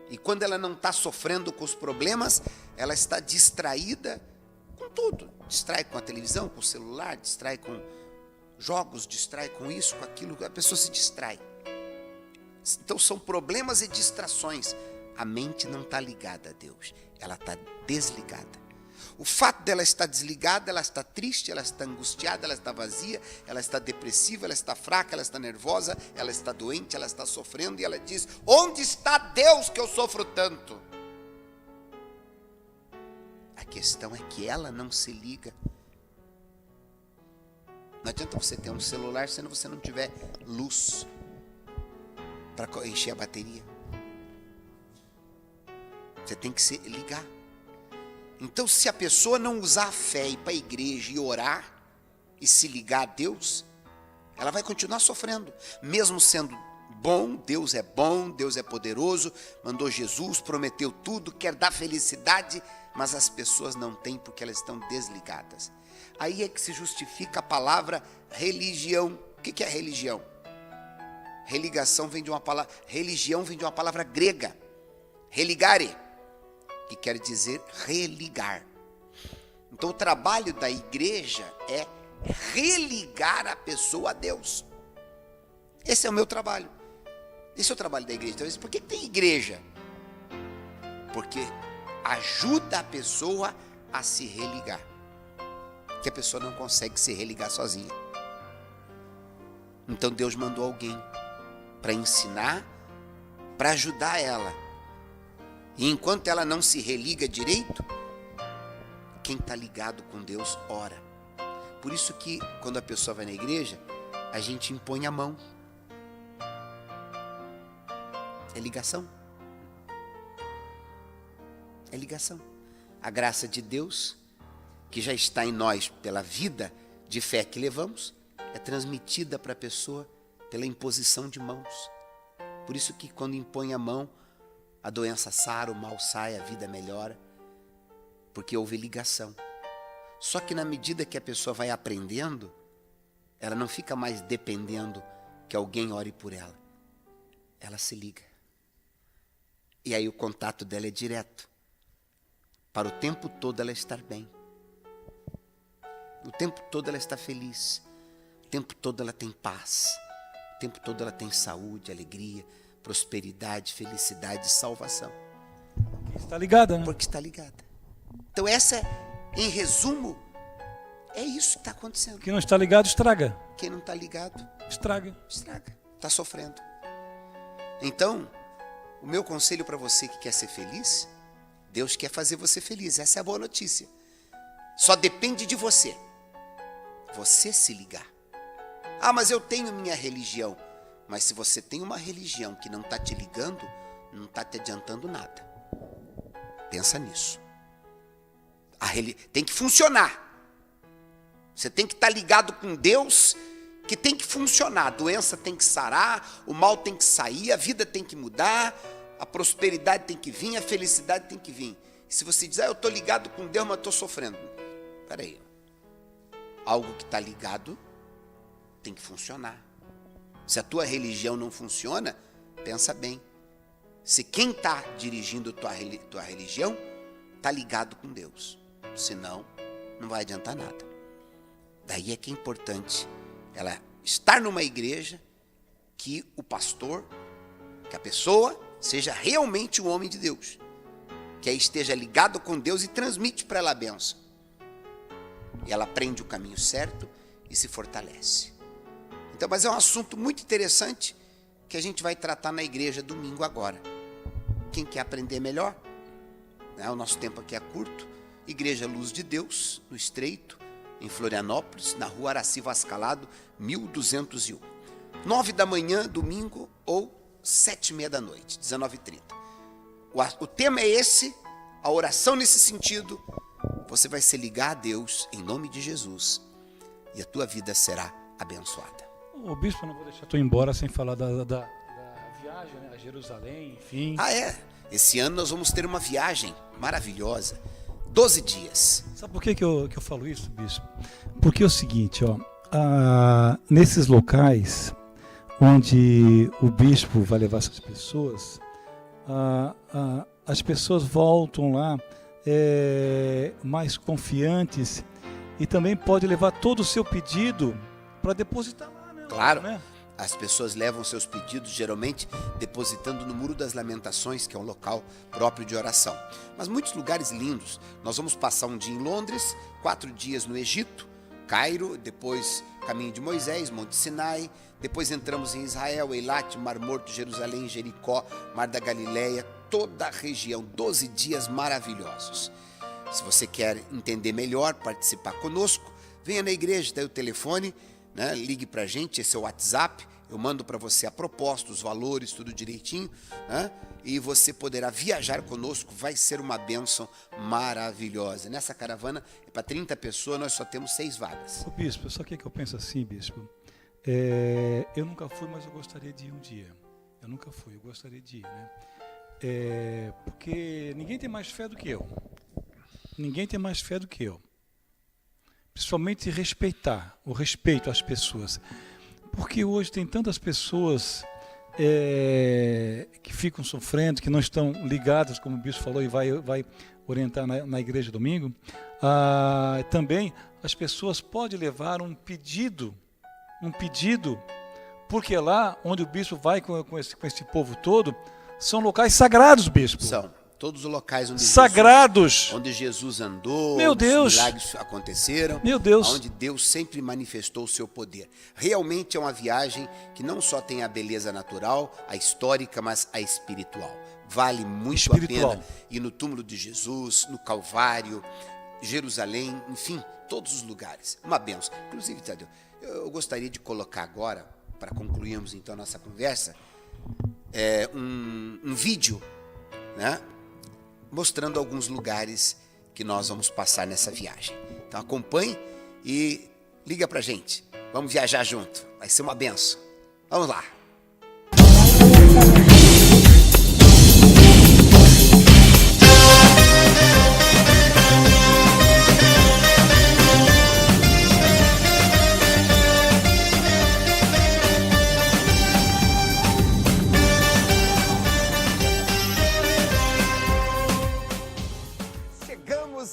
e quando ela não está sofrendo com os problemas, ela está distraída com tudo. Distrai com a televisão, com o celular, distrai com jogos, distrai com isso, com aquilo, a pessoa se distrai. Então são problemas e distrações. A mente não está ligada a Deus, ela está desligada. O fato dela estar desligada, ela está triste, ela está angustiada, ela está vazia, ela está depressiva, ela está fraca, ela está nervosa, ela está doente, ela está sofrendo, e ela diz, onde está Deus que eu sofro tanto? A questão é que ela não se liga. Não adianta você ter um celular se você não tiver luz para encher a bateria. Você tem que se ligar. Então, se a pessoa não usar a fé e ir para a igreja e orar e se ligar a Deus, ela vai continuar sofrendo. Mesmo sendo bom, Deus é poderoso, mandou Jesus, prometeu tudo, quer dar felicidade, mas as pessoas não têm porque elas estão desligadas. Aí é que se justifica a palavra religião. O que é religião? Religião vem de uma palavra grega, religare, que quer dizer religar. Então o trabalho da igreja é religar a pessoa a Deus. Esse é o meu trabalho. Esse é o trabalho da igreja. Então, por que tem igreja? Porque ajuda a pessoa a se religar. Que a pessoa não consegue se religar sozinha. Então Deus mandou alguém para ensinar, para ajudar ela. E enquanto ela não se religa direito, quem está ligado com Deus ora. Por isso que quando a pessoa vai na igreja, a gente impõe a mão. É ligação. É ligação. A graça de Deus, que já está em nós pela vida de fé que levamos, é transmitida para a pessoa pela imposição de mãos. Por isso que quando impõe a mão, a doença sara, o mal sai, a vida melhora, porque houve ligação. Só que na medida que a pessoa vai aprendendo, ela não fica mais dependendo que alguém ore por ela. Ela se liga. E aí o contato dela é direto. Para o tempo todo ela estar bem. O tempo todo ela está feliz. O tempo todo ela tem paz. O tempo todo ela tem saúde, alegria, prosperidade, felicidade e salvação. Porque está ligada, né? Porque está ligada. Então essa, em resumo, é isso que está acontecendo. Quem não está ligado, estraga. Quem não está ligado, estraga. Estraga. Está sofrendo. Então, o meu conselho para você que quer ser feliz, Deus quer fazer você feliz. Essa é a boa notícia. Só depende de você. Você se ligar. Ah, mas eu tenho minha religião. Mas se você tem uma religião que não está te ligando, não está te adiantando nada. Pensa nisso. Tem que funcionar. Você tem que estar ligado com Deus, que tem que funcionar. A doença tem que sarar, o mal tem que sair, a vida tem que mudar, a prosperidade tem que vir, a felicidade tem que vir. E se você diz, eu estou ligado com Deus, mas estou sofrendo. Espera aí. Algo que está ligado tem que funcionar. Se a tua religião não funciona, pensa bem. Se quem está dirigindo tua religião está ligado com Deus. Senão, não vai adiantar nada. Daí é que é importante ela estar numa igreja que o pastor, que a pessoa seja realmente um homem de Deus. Que aí esteja ligado com Deus e transmite para ela a bênção. E ela aprende o caminho certo e se fortalece. Então, mas é um assunto muito interessante que a gente vai tratar na igreja domingo agora. Quem quer aprender melhor? O nosso tempo aqui é curto. Igreja Luz de Deus, no Estreito, em Florianópolis, na rua Araci Vascalado, 1201. 9 da manhã, domingo, ou 7h30 da noite, 19h30. O tema é esse, a oração nesse sentido. Você vai se ligar a Deus em nome de Jesus e a tua vida será abençoada. O bispo, não vou deixar tu ir embora sem falar da viagem, né, a Jerusalém, enfim. Esse ano nós vamos ter uma viagem maravilhosa, 12 dias. Sabe por que eu falo isso, bispo? Porque é o seguinte, nesses locais onde o bispo vai levar essas pessoas, as pessoas voltam lá mais confiantes e também pode levar todo o seu pedido para depositar lá, né? Claro, né? As pessoas levam seus pedidos geralmente depositando no Muro das Lamentações, que é um local próprio de oração. Mas muitos lugares lindos. Nós vamos passar um dia em Londres, 4 dias no Egito, Cairo, depois Caminho de Moisés, Monte Sinai, depois entramos em Israel, Eilat, Mar Morto, Jerusalém, Jericó, Mar da Galileia, toda a região, 12 dias maravilhosos. Se você quer entender melhor, participar conosco, venha na igreja, daí o telefone, né? Ligue para a gente, esse é o WhatsApp, eu mando para você a proposta, os valores, tudo direitinho, né? E você poderá viajar conosco, vai ser uma bênção maravilhosa. Nessa caravana é para 30 pessoas, nós só temos 6 vagas. Ô, bispo, só que eu penso assim, bispo, eu nunca fui, mas eu gostaria de ir um dia. Eu nunca fui, eu gostaria de ir, né? Porque ninguém tem mais fé do que eu. Ninguém tem mais fé do que eu. Principalmente respeitar, o respeito às pessoas. Porque hoje tem tantas pessoas que ficam sofrendo, que não estão ligadas, como o bispo falou, e vai orientar na igreja domingo. Também as pessoas podem levar um pedido, porque lá onde o bispo vai com esse povo todo, são locais sagrados, bispo. São todos os locais onde Jesus andou, Meu Deus, os milagres aconteceram, Meu Deus, onde Deus sempre manifestou o seu poder. Realmente é uma viagem que não só tem a beleza natural, a histórica, mas a espiritual. Vale muito a pena ir no túmulo de Jesus, no Calvário, Jerusalém, enfim, todos os lugares. Uma bênção. Inclusive, Tadeu, eu gostaria de colocar agora, para concluirmos então a nossa conversa, um vídeo, né, mostrando alguns lugares que nós vamos passar nessa viagem. Então acompanhe e liga pra gente. Vamos viajar junto. Vai ser uma benção. Vamos lá.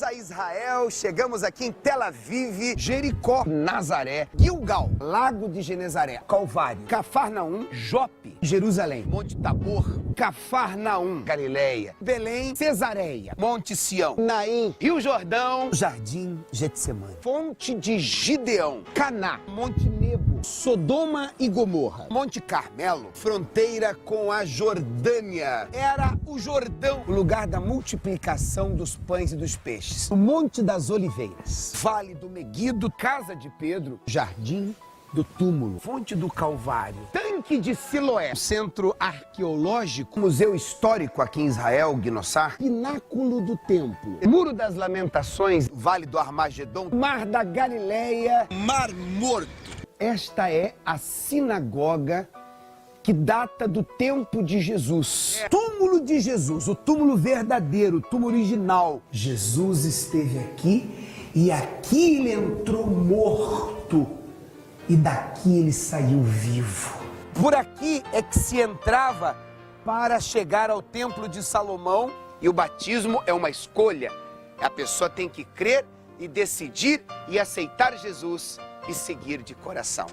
A Israel, chegamos aqui em Tel Aviv, Jericó, Nazaré, Gilgal, Lago de Genezaré, Calvário, Cafarnaum, Jope, Jerusalém, Monte Tabor, Cafarnaum, Galileia, Belém, Cesareia, Monte Sião, Naim, Rio Jordão, Jardim Getsemane, Fonte de Gideão, Caná, Monte Nebo, Sodoma e Gomorra, Monte Carmelo, fronteira com a Jordânia. Era o Jordão, o lugar da multiplicação dos pães e dos peixes. O Monte das Oliveiras, Vale do Meguido, Casa de Pedro, Jardim do Túmulo, Fonte do Calvário, Tanque de Siloé, Centro Arqueológico, Museu Histórico aqui em Israel, Guinossar, Pináculo do Templo, Muro das Lamentações, Vale do Armagedon, Mar da Galileia, Mar Morto. Esta é a sinagoga que data do tempo de Jesus. Túmulo de Jesus, o túmulo verdadeiro, o túmulo original. Jesus esteve aqui e aqui ele entrou morto e daqui ele saiu vivo. Por aqui é que se entrava para chegar ao templo de Salomão, e o batismo é uma escolha. A pessoa tem que crer e decidir e aceitar Jesus e seguir de coração.